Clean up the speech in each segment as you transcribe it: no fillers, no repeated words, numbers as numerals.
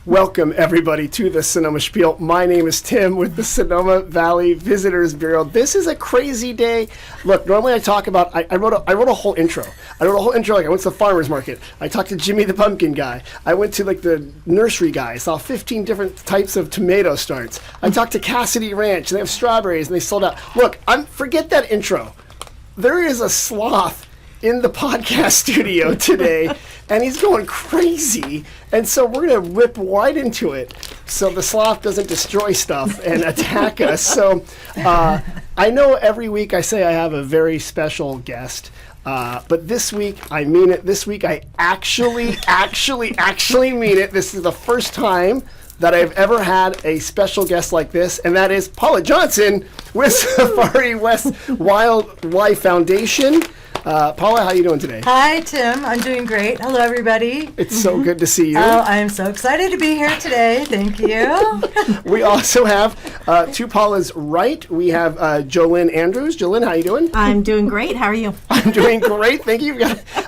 Welcome, everybody, to the Sonoma Spiel. My name is Tim with the Sonoma Valley Visitors Bureau. This is a crazy day. Look, normally I talk about, I wrote a whole intro. I went to the farmer's market. I talked to Jimmy the pumpkin guy. I went to the nursery guy. I saw 15 different types of tomato starts. I talked to Cassidy Ranch, and they have strawberries, and they sold out. Look, forget that intro. There is a sloth in the podcast studio today, and he's going crazy. And so we're going to whip right into it so the sloth doesn't destroy stuff and attack us. So I know every week I say I have a very special guest, but this week I mean it. This week I actually mean it. This is the first time that I've ever had a special guest like this, and that is Paula Johnson with Safari West Wildlife Foundation. Paula, how are you doing today? Hi, Tim. I'm doing great. Hello, everybody. It's so good to see you. Oh, I am so excited to be here today. Thank you. We also have, to Paula's right, we have Jolynn Andrews. Jolynn, how are you doing? I'm doing great. How are you? I'm doing great. Thank you.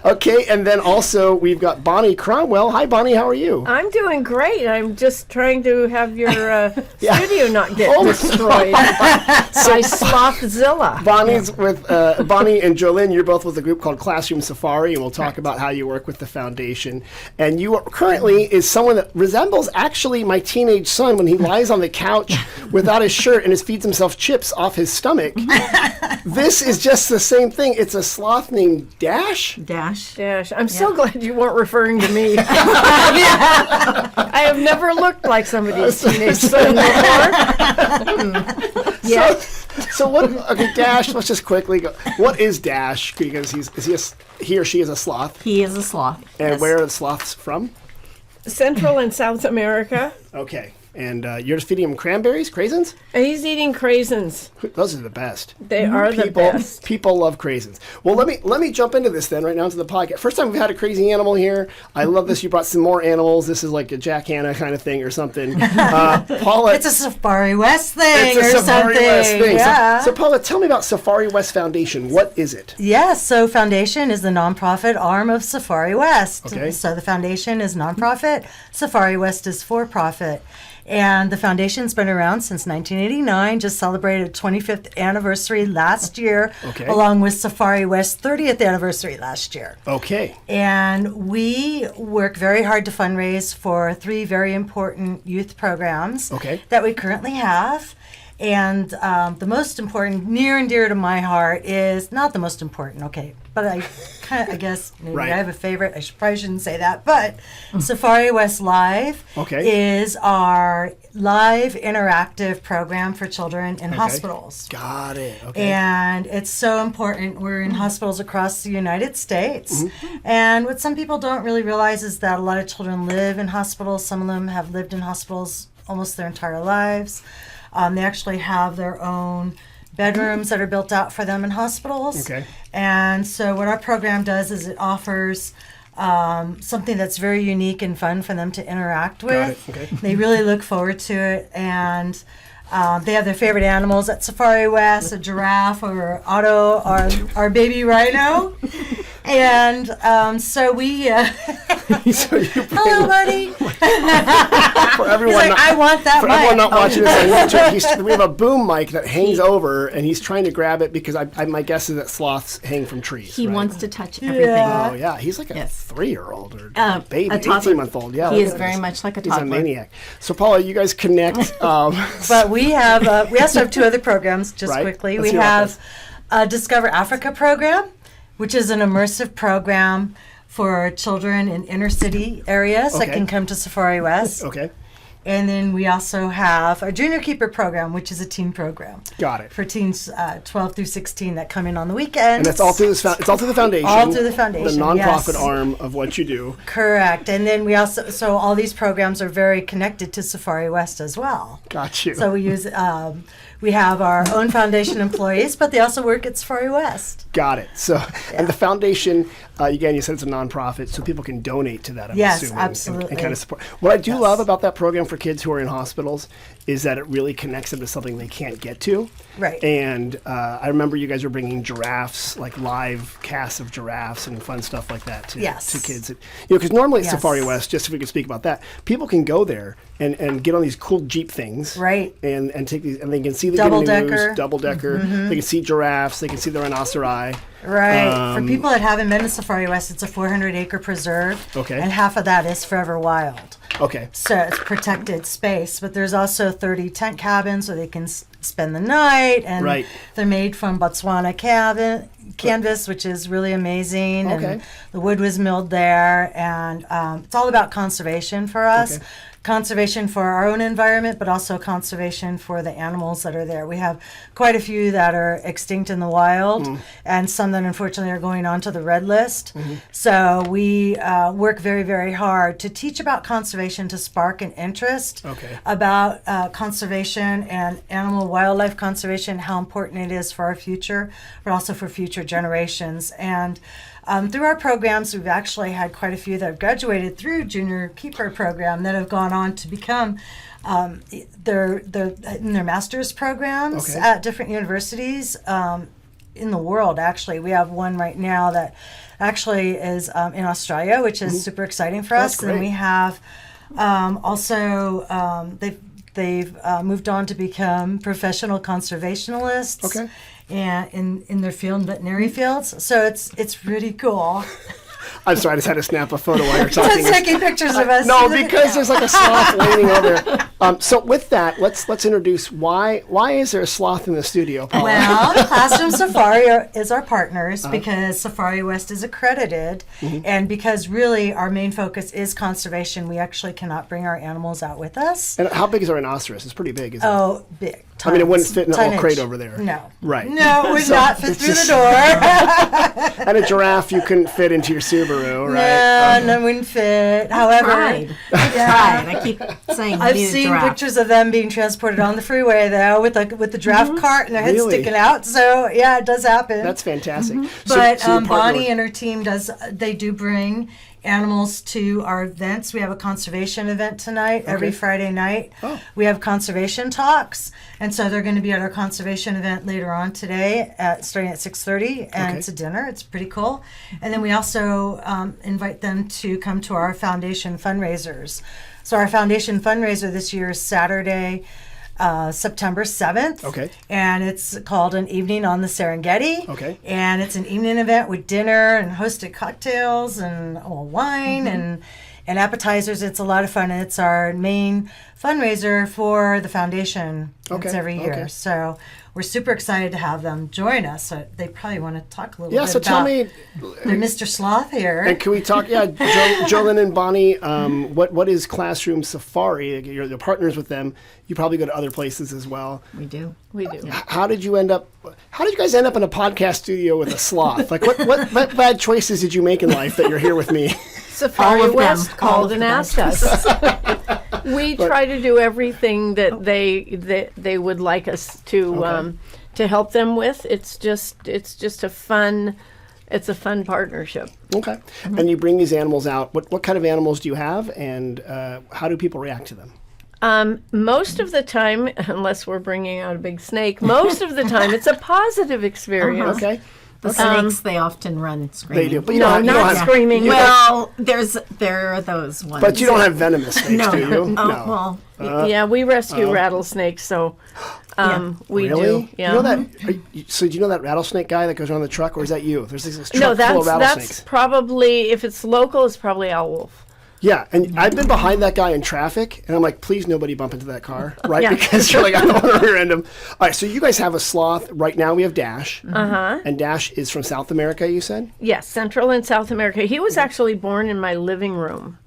Okay, and then also we've got Bonnie Cromwell. Hi, Bonnie. How are you? I'm doing great. I'm just trying to have your studio not get destroyed by Slothzilla. Bonnie's with Bonnie and Jolynn. You're both with a group called Classroom Safari, and we'll talk about how you work with the foundation. And you are currently is someone that resembles actually my teenage son when he lies on the couch without his shirt and feeds himself chips off his stomach. This is just the same thing. It's a sloth named Dash. Dash. I'm so glad you weren't referring to me. I have never looked like somebody's teenage son before. So what? Okay, Dash. Let's just quickly go. What is Dash? Because he or she is a sloth. He is a sloth. And yes. where are the sloths from? Central and South America. Okay. And you're just feeding him cranberries, craisins? And he's eating craisins. Those are the best. They are the best. People love craisins. Well, let me jump into this then right now into the podcast. First time we've had a crazy animal here. I love this. You brought some more animals. This is like a Jack Hanna kind of thing or something. Paula, It's a Safari West thing or Safari something. West thing. Yeah. So Paula, tell me about Safari West Foundation. What is it? Yes, so Foundation is the nonprofit arm of Safari West. Okay. So the Foundation is nonprofit. Safari West is for-profit. And the foundation's been around since 1989, just celebrated 25th anniversary last year, along with Safari West's 30th anniversary last year. Okay. And we work very hard to fundraise for 3 very important youth programs that we currently have. And the most important, near and dear to my heart, is not the most important, but I guess maybe I have a favorite. I probably shouldn't say that, but Safari West Live is our live interactive program for children in hospitals. Got it. Okay. And it's so important. We're in hospitals across the United States. And what some people don't really realize is that a lot of children live in hospitals. Some of them have lived in hospitals almost their entire lives. They actually have their own bedrooms that are built out for them in hospitals. Okay. And so what our program does is it offers something that's very unique and fun for them to interact with. Got it. Okay. They really look forward to it. And they have their favorite animals at Safari West, a giraffe or Otto, our baby rhino. And so we... Hello, buddy. For everyone, he's like, I want that mic. For everyone not watching this, we have a boom mic that hangs over, and he's trying to grab it because my guess is that sloths hang from trees. He wants to touch everything. Oh, yeah. He's like a 3-year-old or a baby, a 18-month-old. Yeah, he is very much like a toddler. He's a maniac. So, Paula, you guys connect. But we also have 2 other programs, just quickly. We have a Discover Africa program, which is an immersive program for children in inner city areas that can come to Safari West. Okay. And then we also have our Junior Keeper program, which is a teen program. Got it. For teens 12 through 16 that come in on the weekends. And that's all through it's all through the foundation. All through the foundation, the nonprofit arm of what you do. Correct. And then we also, so all these programs are very connected to Safari West as well. Got you. So we use, we have our own foundation employees, but they also work at Safari West. Got it. So, and the foundation, again, you said it's a nonprofit, so people can donate to that, I'm assuming. Absolutely. And kind of support. What I do love about that program, for kids who are in hospitals is that it really connects them to something they can't get to. Right. And I remember you guys were bringing giraffes, like live casts of giraffes and fun stuff like that to kids. Because normally at Safari West, just if we could speak about that, people can go there and get on these cool Jeep things. Right. And take these, and they can see the double-decker. Double-decker. They can see giraffes. They can see the rhinoceri. Right. For people that haven't been to Safari West, it's a 400-acre preserve. Okay. And half of that is forever wild. Okay. So it's protected space. But there's also 30 tent cabins where they can spend the night. And they're made from Botswana canvas, which is really amazing. Okay. And the wood was milled there. And it's all about conservation for us. Okay. Conservation for our own environment, but also conservation for the animals that are there. We have quite a few that are extinct in the wild, and some that unfortunately are going onto the red list. So we work very, very hard to teach about conservation, to spark an interest about conservation and animal wildlife conservation, how important it is for our future, but also for future generations. And through our programs, we've actually had quite a few that have graduated through Junior Keeper program that have gone on to become they're in their master's programs at different universities in the world. Actually, we have one right now that actually is in Australia, which is super exciting for us. Great. And we have also they've moved on to become professional conservationists. Okay. And in their field, veterinary fields. So it's really cool. I'm sorry, I just had to snap a photo while you're talking. Just taking pictures of us. No, because there's like a sloth leaning over. So with that, let's introduce why is there a sloth in the studio, Paula? Well, Classroom Safari is our partners because Safari West is accredited, and because really our main focus is conservation. We actually cannot bring our animals out with us. And how big is our rhinoceros? It's pretty big, isn't it? Oh, big. I mean, it wouldn't fit in a whole Tonnage. crate over there. No. Right. No, it would So not fit it's through just- the door. And a giraffe you couldn't fit into your Subaru, right? No, wouldn't fit. However, Tried. I keep saying I've we need a seen giraffe. pictures of them being transported on the freeway though, with the giraffe cart and their heads Really? sticking out. So yeah, it does happen. That's fantastic. So- But so you partner Bonnie with- and her team they do bring animals to our events. We have a conservation event tonight every Friday night. Oh. We have conservation talks, and so they're going to be at our conservation event later on today, starting at 6:30, and it's a dinner. It's pretty cool. And then we also invite them to come to our foundation fundraisers. So our foundation fundraiser this year is Saturday, September 7th. Okay. And it's called An Evening on the Serengeti. Okay. And it's an evening event with dinner and hosted cocktails and wine and appetizers. It's a lot of fun. And it's our main fundraiser for the foundation. It's every year. Okay. So we're super excited to have them join us. So they probably want to talk a little bit so about tell me, Mr. Sloth here. and can we talk? Yeah, Jolynn and Bonnie. What is Classroom Safari? You're the partners with them. You probably go to other places as well. We do. We do. How did you guys end up in a podcast studio with a sloth? Like what bad choices did you make in life that you're here with me? Safari All of them. West All called of and them. asked us. We try to do everything that they would like us to help them with. It's just a fun partnership. Okay. And you bring these animals out. What kind of animals do you have, and how do people react to them? Most of the time, unless we're bringing out a big snake, most of the time it's a positive experience. Okay. The snakes, they often run screaming. They do. But you No, don't have, not screaming. Well, there are those ones. But you don't have venomous snakes, No. do you? Oh, well, Yeah, we rescue rattlesnakes, so we Really? do. Yeah. You know that? So do you know that rattlesnake guy that goes around the truck, or is that you? There's this truck No, full of that's rattlesnakes. probably, if it's local, it's probably owl wolf. Yeah, and I've been behind that guy in traffic, and I'm like, please nobody bump into that car, right? Yeah. Because you're like, I don't want to rear end him. All right, so you guys have a sloth. Right now we have Dash. And Dash is from South America, you said? Yes, Central and South America. He was actually born in my living room.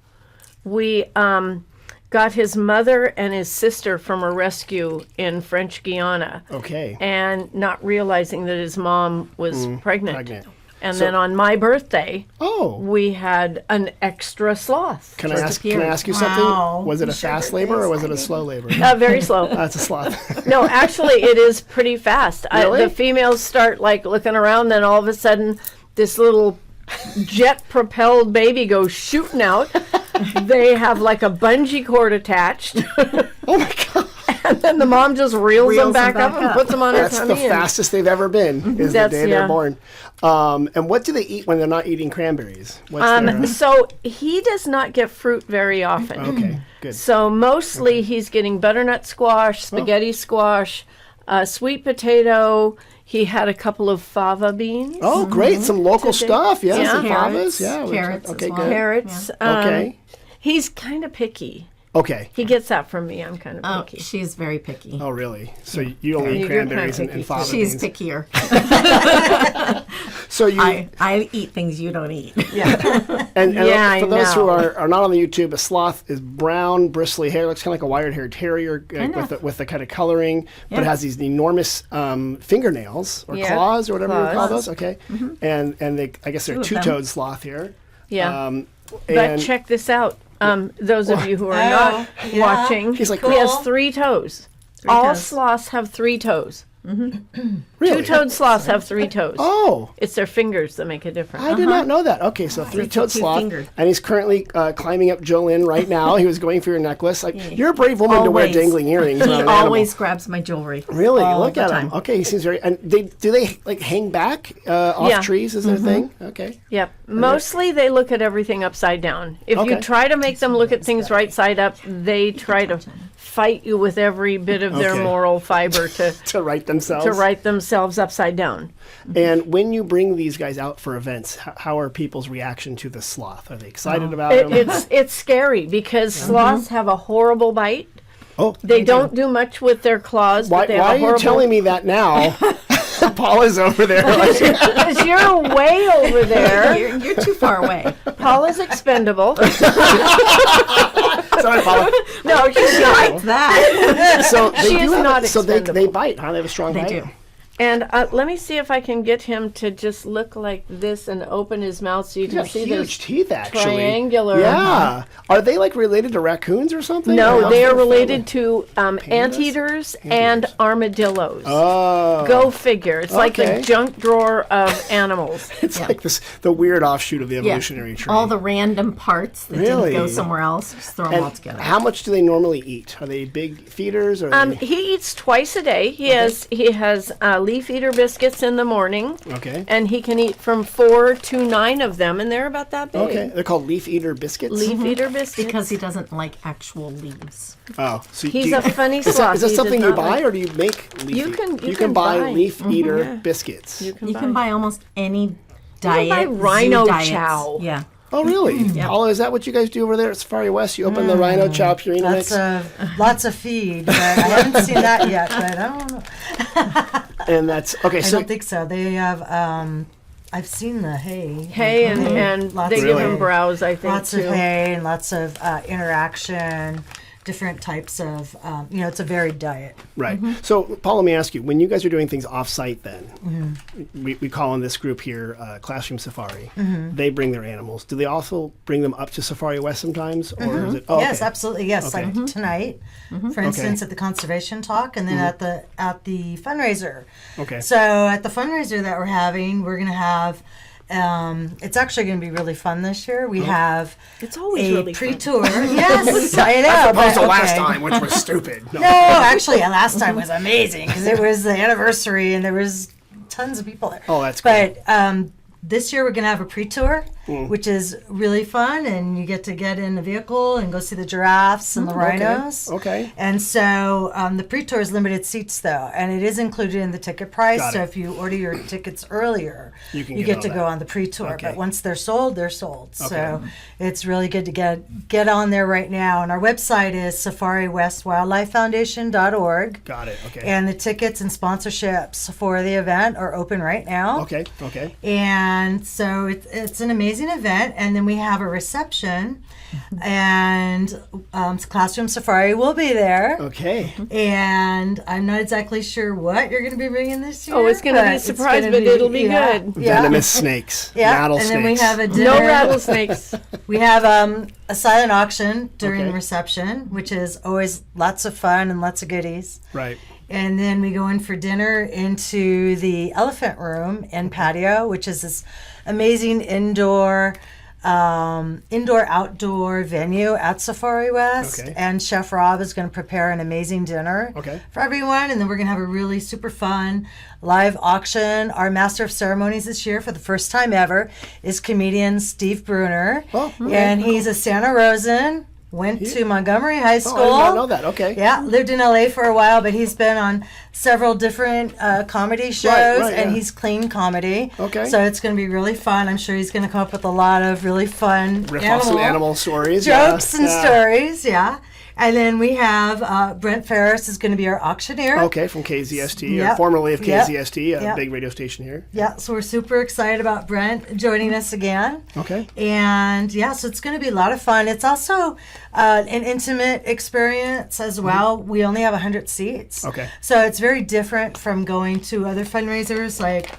We got his mother and his sister from a rescue in French Guiana. Okay. And not realizing that his mom was pregnant. Pregnant. And So- then on my birthday, Oh. we had an extra sloth. Can I just ask you Wow. something? Was it a fast labor or was it a slow labor? Very slow. That's a sloth. No, actually, it is pretty fast. Really? The females start like looking around, then all of a sudden, this little jet-propelled baby goes shooting out, They have like a bungee cord attached. Oh my God. And then the mom just reels them Reels back them up back and up. puts them on her That's the tummy. fastest they've ever been. Is the That's- day they're yeah. born. And what do they eat when they're not eating cranberries? What's their, So he does not get fruit very often. okay, good. So mostly he's getting butternut squash, spaghetti squash, sweet potato. He had a couple of fava beans, Oh, great! Some local Today. stuff. Yeah, Yeah. some Carrots. favas. Yeah, Carrots okay, as well. good. carrots. Okay. He's kind of picky. Okay. He gets that from me. I'm kind of Oh, picky. she's very picky. Oh, really? So you only eat You're kinda cranberries and picky. fava She's beans. pickier. So you I eat things you don't eat. and Yeah, I for those who know. are not on the YouTube, a sloth is brown, bristly hair. Looks kind of like a wire-haired terrier Kinda. with the kind of coloring, but it Yeah. has these enormous fingernails or Yeah, claws or whatever you call claws. those. Okay, and they I guess they're Two of them. two-toed sloth here. Yeah. But And check this out. Those of you who are Oh, not yeah. watching, He's like, he has Cool. 3 toes. All toes. sloths have 3 toes. really? 2-toed sloths have 3 toes. Oh, It's their fingers that make a difference. I did not know that. Okay, so three-toed sloth, two-fingered. and he's currently climbing up Jolynn right now. He was going for your necklace. Like you're a brave woman to wear Always. dangling earrings. He around an always grabs my jewelry. animal. Really all look the at time. him. Okay, he seems very. And do they like hang back off Yeah. trees? Is their thing? Okay. Yep. Mostly they look at everything upside down. If you Okay. try to make them look at things right side up, they try to fight you with every bit of their Okay. moral fiber To right themselves. to write themselves upside down. And when you bring these guys out for events, how are people's reaction to the sloth? Are they excited Oh. about him? It's scary because sloths have a horrible bite. Oh, They don't do much with their claws, why but they have are a you horrible. telling me that now? Paula's over there. Like, Because you're way over there. You're too far away. Paula's expendable. sorry, Paula. No, she's not. That. So they She do is have not so they expendable. bite, huh? They have a strong They bite. do. And let me see if I can get him to just look like this and open his mouth so you He's can got see huge this. teeth, actually. triangular. Yeah. Are they like related to raccoons or something? No, Or they are what's their related family? to anteaters and armadillos. Oh. Go figure. It's like Okay. the junk drawer of animals. It's like the weird offshoot of the evolutionary tree. All the random parts that Really? didn't go somewhere else, just throw them all And together. how much do they normally eat? Are they big feeders or? He eats twice a day. He has leaf eater biscuits in the morning, okay. and he can eat from 4 to 9 of them, and they're about that big. Okay. They're called leaf eater biscuits. Leaf eater biscuits. Because he doesn't like actual leaves. Oh, so He's do you- a funny Is that, sloth. is that He does something you not buy, like- or do you make leaf? You can buy buy. leaf eater biscuits. You can You buy. can buy almost any can diet. buy zoo rhino diets. chow. Yeah. Oh, really? Paula, is that what you guys do over there at Safari West? You open the rhino chow purina That's mix, lots of feed, but I haven't seen that yet. But I don't know. and that's okay. I So don't think so. They have. I've seen the hay. Hay and Lots they of give hay. him browse, I think, Lots too. of hay and lots of interaction, different types of. It's a varied diet. right. So Paula, let me ask you: when you guys are doing things off-site, then we call in this group here Classroom Safari. They bring their animals. Do they also bring them up to Safari West sometimes, or is it? Oh, Yes, okay. absolutely. Yes, Okay. like tonight, for instance, at the conservation talk, and then at the fundraiser. Okay. So at the fundraiser that we're having, we're gonna have. It's actually going to be really fun this year. We have It's always a really fun. pre-tour. Yes, I know. Opposed to but last okay. time, which was stupid. No. No, actually, last time was amazing because it was the anniversary and there was tons of people there. Oh, that's But this year we're going to have a pre-tour, which is really fun, and you get to get in a vehicle and go see the giraffes and the rhinos. Okay. And so the pre-tour is limited seats, though, and it is included in the ticket price. Got So it. if you order your tickets earlier, You can you get get to all go that. on the pre-tour. Okay. But once they're sold, they're sold. Okay. So it's really good to get on there right now. And our website is safaриwestwildlifefoundation.org. Got it. Okay. And the tickets and sponsorships for the event are open right now. Okay. Okay. And so it's an amazing event. And then we have a reception, and Classroom Safari will be there. Okay. And I'm not exactly sure what you're going to be bringing this year. Oh, it's gonna be but a surprise, gonna but it'll be yeah, good. Yeah. Venomous snakes. Yeah, Rattlesnakes. and then we have a dinner. No rattlesnakes. We have a silent auction during Okay. the reception, which is always lots of fun and lots of goodies. Right. And then we go in for dinner into the elephant room and patio, which is this amazing indoor indoor-outdoor venue at Safari West. Okay. And Chef Rob is going to prepare an amazing dinner for everyone. And then we're going to have a really super fun live auction. Our Master of Ceremonies this year, for the first time ever, is comedian Steve Bruner. Oh, okay. And he's a Santa Rosan. Went to Montgomery High School. Oh, I did not know that. Okay. Yeah, lived in LA for a while, but he's been on several different comedy shows, and he's clean comedy. Okay. So it's going to be really fun. I'm sure he's going to come up with a lot of really fun Riff off some animal stories. jokes and stories. Yeah. And then we have Brent Ferris is going to be our auctioneer. Okay, from KZST, or formerly of KZST, a big radio station here. Yeah, so we're super excited about Brent joining us again. Okay. And so it's going to be a lot of fun. It's also an intimate experience as well. We only have 100 seats. Okay. So it's very different from going to other fundraisers like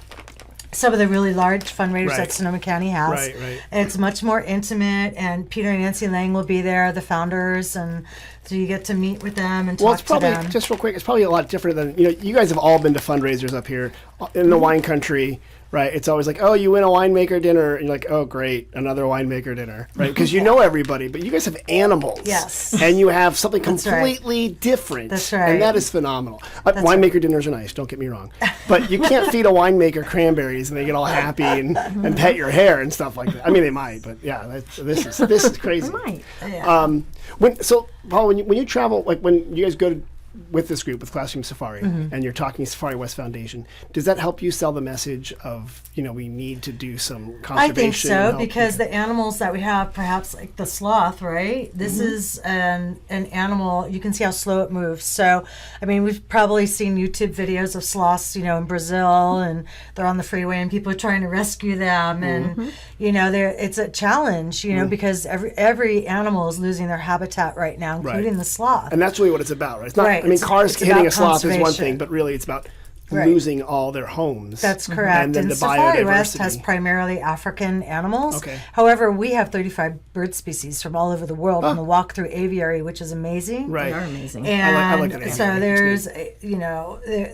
some of the really large fundraisers that Sonoma County has. Right. It's much more intimate, and Peter and Nancy Lang will be there, the founders, and so you get to meet with them and talk to them. Well, just real quick, it's probably a lot different than, you guys have all been to fundraisers up here in the wine country, right? It's always like, oh, you win a winemaker dinner, and you're like, oh, great, another winemaker dinner, right? Because you know everybody, but you guys have animals. Yes. And you have something completely different. That's right. And that is phenomenal. Winemaker dinners are nice, don't get me wrong. But you can't feed a winemaker cranberries and they get all happy and pet your hair and stuff like that. I mean, they might, but yeah, this is crazy. Right. Yeah. Paul, when you travel, like when you guys go with this group, with Classroom Safari, and you're talking Safari West Foundation, does that help you sell the message of, we need to do some conservation? I think so, because the animals that we have, perhaps like the sloth, right? This is an animal, you can see how slow it moves. So, I mean, we've probably seen YouTube videos of sloths, in Brazil, and they're on the freeway and people are trying to rescue them. And, it's a challenge, because every animal is losing their habitat right now, including the sloth. And that's really what it's about, right? It's not, cars hitting a sloth is one thing, but really it's about losing all their homes. That's correct. And Safari West has primarily African animals. Okay. However, we have 35 bird species from all over the world in the walk-through aviary, which is amazing. Right. They are amazing. And I like that so there's,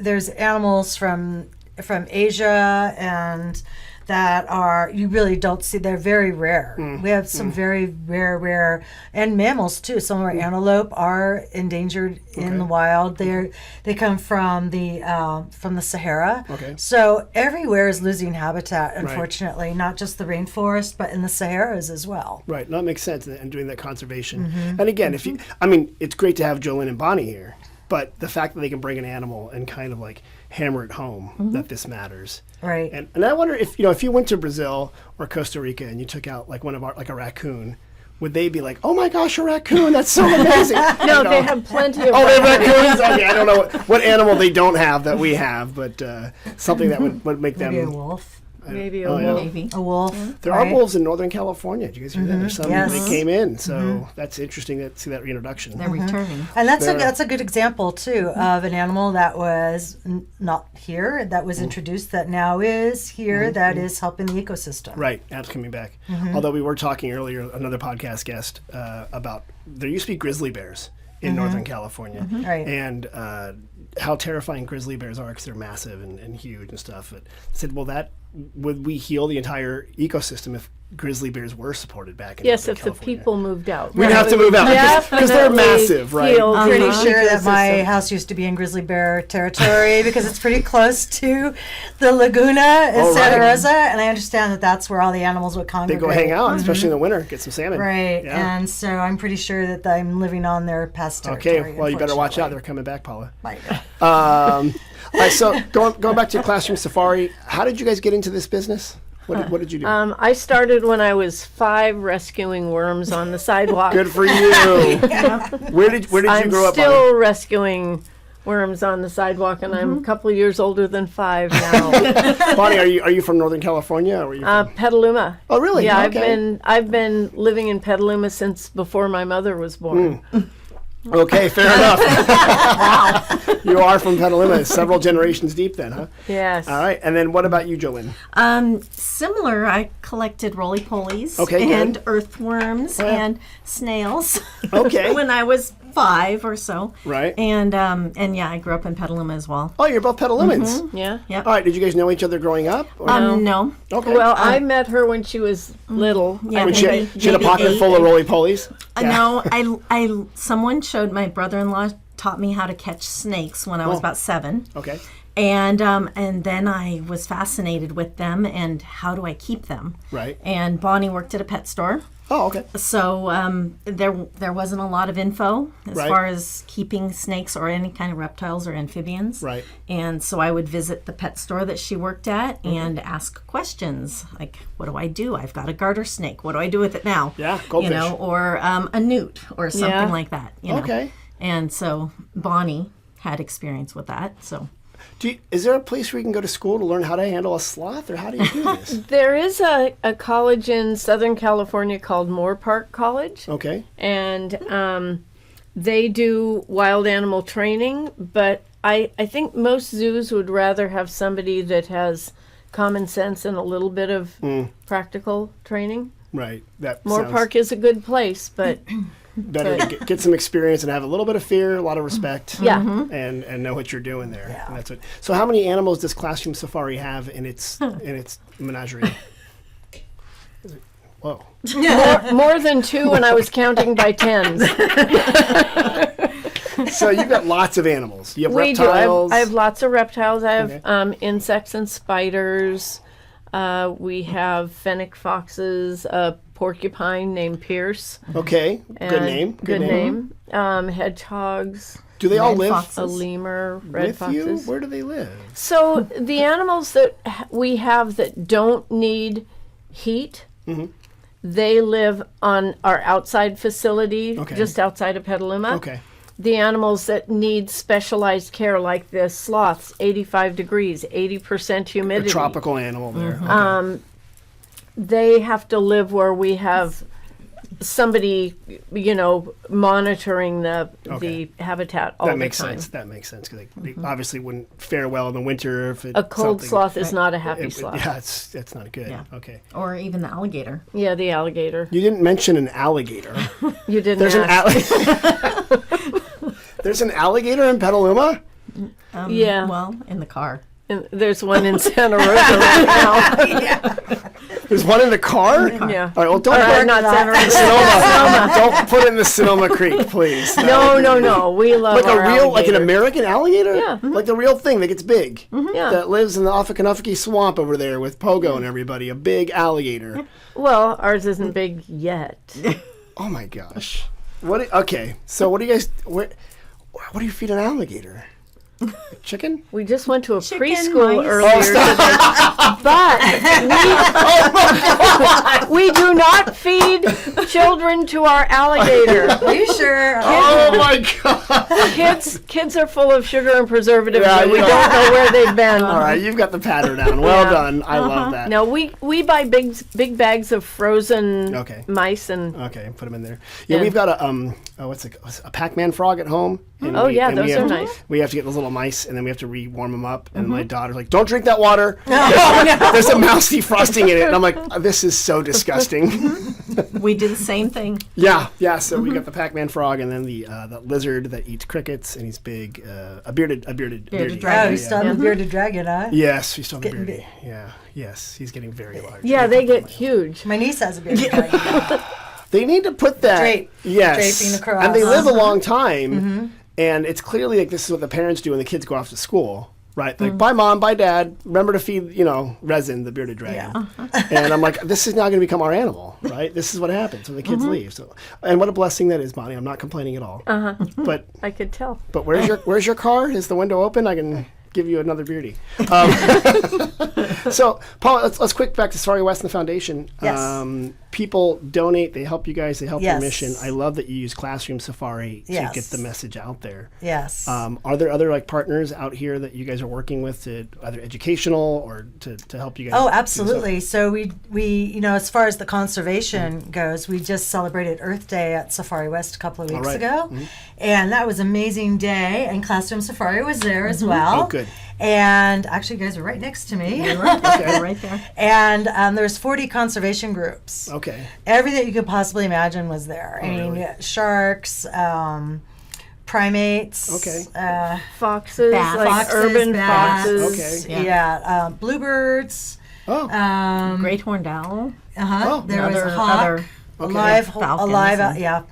there's animals from Asia and that you really don't see. They're very rare. We have some very rare, and mammals too. Some of our antelope are endangered in the wild. They come from the Sahara. Okay. So everywhere is losing habitat, unfortunately, not just the rainforest, but in the Saharas as well. Right. That makes sense, and doing that conservation. And again, it's great to have Jolynn and Bonnie here, but the fact that they can bring an animal and kind of like hammer it home that this matters. Right. And I wonder if you went to Brazil or Costa Rica and you took out like one of our, like a raccoon, would they be like, oh my gosh, a raccoon, that's so amazing? No, they have plenty of they have raccoons? Okay, I don't know what animal they don't have that we have, but something that would make them... Maybe a wolf. Maybe a Oh, yeah. wolf. Maybe. A wolf. There are wolves in Northern California. Did you guys hear that? There's some Yes. that came in, so that's interesting to see that reintroduction. They're returning. And that's a good example too of an animal that was not here, that was introduced, that now is here, that is helping the ecosystem. Right, that's coming back. Although we were talking earlier, another podcast guest, about there used to be grizzly bears in Northern California. Right. And how terrifying grizzly bears are because they're massive and huge and stuff. But I said, well, would we heal the entire ecosystem if grizzly bears were supported back in Yes, Northern if the California? people moved out. We'd have to move out because they're massive, right? I'm pretty sure that my ecosystem. house used to be in grizzly bear territory because it's pretty close to the Laguna in Santa Rosa, and I understand that that's where all the animals would They congregate. go hang out, especially in the winter, get some salmon. Right, Yeah. and so I'm pretty sure that I'm living on their past Okay, territory. well, you better watch out. unfortunately. They're coming back, Paula. Right. All right, so going back to Classroom Safari, how did you guys get into this business? What did you do? I started when I was 5 rescuing worms on the sidewalk. Good for you. Where did you I'm grow up? still rescuing worms on the sidewalk, and I'm a couple of years older than 5 now. Bonnie, are you from Northern California? Or are you from? Petaluma. Oh, really? Yeah, Okay. I've been living in Petaluma since before my mother was born. Okay, fair enough. Wow. You are from Petaluma, several generations deep then, huh? Yes. All right, and then what about you, Jolynn? Similar, I collected roly-polies Okay, good. and earthworms and snails Okay. when I was 5 or so. Right. And yeah, I grew up in Petaluma as well. Oh, you're both Petalumans. Yeah. Yep. All right. Did you guys know each other growing up? Or- No. Okay. Well, I met her when she was little. Yeah, When she maybe had a pocket 8. full of roly-polies? No, someone showed my brother-in-law taught me how to catch snakes when I was about 7. Okay. And then I was fascinated with them and how do I keep them? Right. And Bonnie worked at a pet store. Oh, okay. So there wasn't a lot of info as Right. far as keeping snakes or any kind of reptiles or amphibians. Right. And so I would visit the pet store that she worked at and ask questions like, "What do I do? I've got a garter snake. What do I do with it now?" Yeah, goldfish. You know, or a newt or something Yeah. like that. You know? Okay. And so Bonnie had experience with that. So Is there a place where you can go to school to learn how to handle a sloth, or how do you do this? There is a college in Southern California called Moore Park College. Okay. And they do wild animal training, but I think most zoos would rather have somebody that has common sense and a little bit of practical training. Right. That Moore sounds Park is a good place, but better to get some experience and have a little bit of fear, a lot of respect. yeah. And know what you're doing there. And that's what. So how many animals does Classroom Safari have in its menagerie? Whoa. More than 2 when I was counting by tens. So you've got lots of animals. You have We do. reptiles. I have lots of reptiles. I have Okay. insects and spiders. We have fennec foxes, a porcupine named Pierce. Okay. Good and- name. Good name. Hedgehogs, Do they all Red live foxes. a lemur, red with foxes. you? Where do they live? So the animals that we have that don't need heat, Mm-hmm. they live on our outside facility, Okay. just outside of Petaluma. Okay. The animals that need specialized care, like the sloths, 85 degrees, 80% A humidity. tropical animal there. Mm-hmm. Okay. They have to live where we have somebody, monitoring the habitat all That the makes time. sense. That makes sense because they obviously wouldn't fare well in the winter if it, A cold something- sloth is not a happy it- sloth. Yeah, it's not good. Yeah. Okay. or even the alligator. Yeah, the alligator. You didn't mention an alligator. You didn't There's an ask. There's an alligator in Petaluma. Yeah. Well, in the car. And there's one in Santa Rosa right now. There's one in the car. Yeah. All right. Well, don't Or, put it not Santa Rosa. Sonoma. Don't put it in the Sonoma Creek, please. No. We love Like our a real, like an alligator. American alligator. Yeah. Like the real thing that gets big. Yeah. That lives in the Offakanufaki swamp over there with Pogo and everybody. A big alligator. Well, ours isn't big yet. Oh my gosh. Okay. So what do you guys? What do you feed an alligator? Chicken? We just went to a Chicken, preschool mice. earlier today, but we do not feed children to our alligator. Are you sure? Oh my god. Kids are full of sugar and preservatives, Yeah, and we you don't are. know where they've been. All right, you've got the pattern down. Well Yeah. done. I love that. No, we buy big bags of frozen Okay. mice and Okay, put them in there. Yeah, Yeah. we've got a Pac-Man frog at home. And Oh, yeah, and those we are have nice. We have to get those little mice, and then we have to re-warm them up. And my daughter's like, "Don't drink that water. There's a mouse defrosting in it." And I'm like, "This is so disgusting." We did the same thing. Yeah. So we got the Pac-Man frog, and then the lizard that eats crickets, and he's big, a bearded Bearded dragon. dragon. Oh, you still have the bearded dragon, huh? Yes, he's still Getting bearded. Yeah. Yes, he's getting very large. yeah, they get huge. My niece has a bearded dragon. They need to put that. Drape. Yes. Draping across. And they live a long time. And it's clearly like this is what the parents do when the kids go off to school. Right? Like, bye, Mom, bye, Dad. Remember to feed, Resin, the bearded dragon. Yeah. And I'm like, this is now going to become our animal, right? This is what happens when the kids leave. So, and what a blessing that is, Bonnie. I'm not complaining at all. But I could tell. where's your car? Is the window open? I can give you another beardy. So, Paula, let's quick back to Safari West and the Foundation. Yes. People donate. They help you guys. They help your Yes. mission. I love that you use Classroom Safari to Yes. get the message out there. Yes. Are there other partners out here that you guys are working with to either educational or to help you guys? Oh, do stuff? absolutely. So we as far as the conservation goes, we just celebrated Earth Day at Safari West a couple of weeks right. ago, and that was an amazing day. And Classroom Safari was there as well. Oh, good. And actually, you guys are right next to me. Okay, right there. And there's 40 conservation groups. Okay. Everything you could possibly imagine was there. I mean, really? sharks, primates. Okay. Foxes, Bats. like Foxes, urban bats. foxes. Okay. Yeah. Bluebirds. Oh. Great horned owl. Oh. There was a Other- hawk. other Alive, Falcons alive, and- yeah.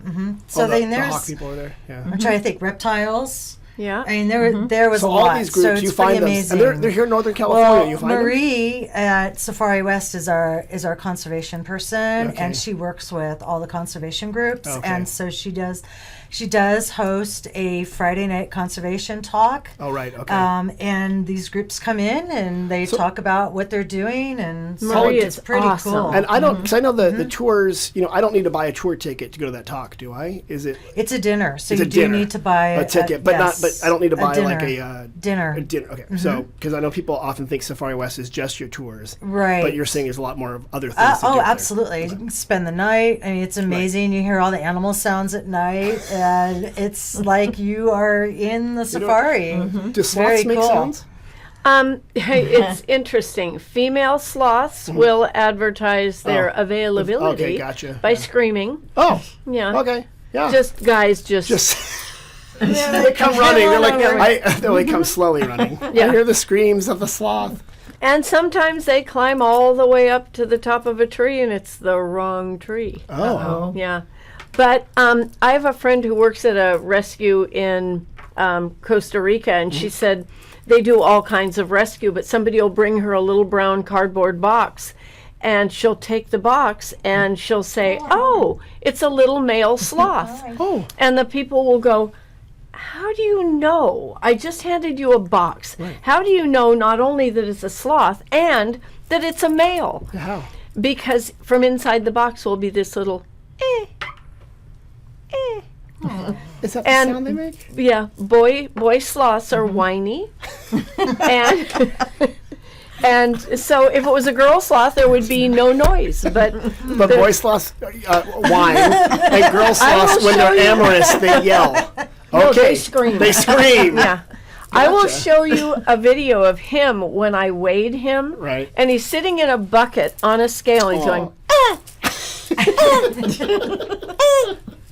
So the there's. hawk people are there. Yeah. I'm trying to think. Reptiles. Yeah. I mean, there was So a all lot. these so groups, it's you find pretty them, amazing. and they're here in Northern California. Well, You find them. Marie at Safari West is our conservation person, Okay. and she works with all the conservation groups, Okay. and so she does host a Friday night conservation talk. Oh, right. Okay. And these groups come in and they talk about what they're doing, and so Marie it's is pretty awesome. cool. And I don't, because I know the tours. I don't need to buy a tour ticket to go to that talk, do I? Is it It's a dinner, so It's you a do dinner, need to buy a ticket? But yes, not. But I don't need to buy like dinner. a dinner. a dinner. Okay. So because I know people often think Safari West is just your tours, Right. But you're saying there's a lot more of other things. To Oh, get there. absolutely. You can spend the night. I mean, it's amazing. You hear all the animal sounds at night, and it's like you are in the safari. Do sloths Very make cool. sounds? It's interesting. Female sloths will advertise their availability Okay, gotcha. by screaming. Oh. Yeah. Okay. Yeah. Just guys, just they come running. They're like they come slowly running. Yeah. I hear the screams of the sloth. and sometimes they climb all the way up to the top of a tree, and it's the wrong tree. Oh. Yeah, but I have a friend who works at a rescue in Costa Rica, and she said they do all kinds of rescue, but somebody will bring her a little brown cardboard box, and she'll take the box and she'll say, "Oh, it's a little male sloth," Oh. and the people will go, "How do you know? I just handed you a box. How do you know not only that it's a sloth and that it's a male?" How? Because from inside the box will be this little Is that the And- sound they make? yeah, boy sloths are whiny. and so if it was a girl sloth there would be no noise, but But boy sloths whine, and girl sloths, when they're show you. amorous, they yell. No, Okay. they scream. They scream. yeah. I will Gotcha. show you a video of him when I weighed him. Right. And he's sitting in a bucket on a scale and he's going,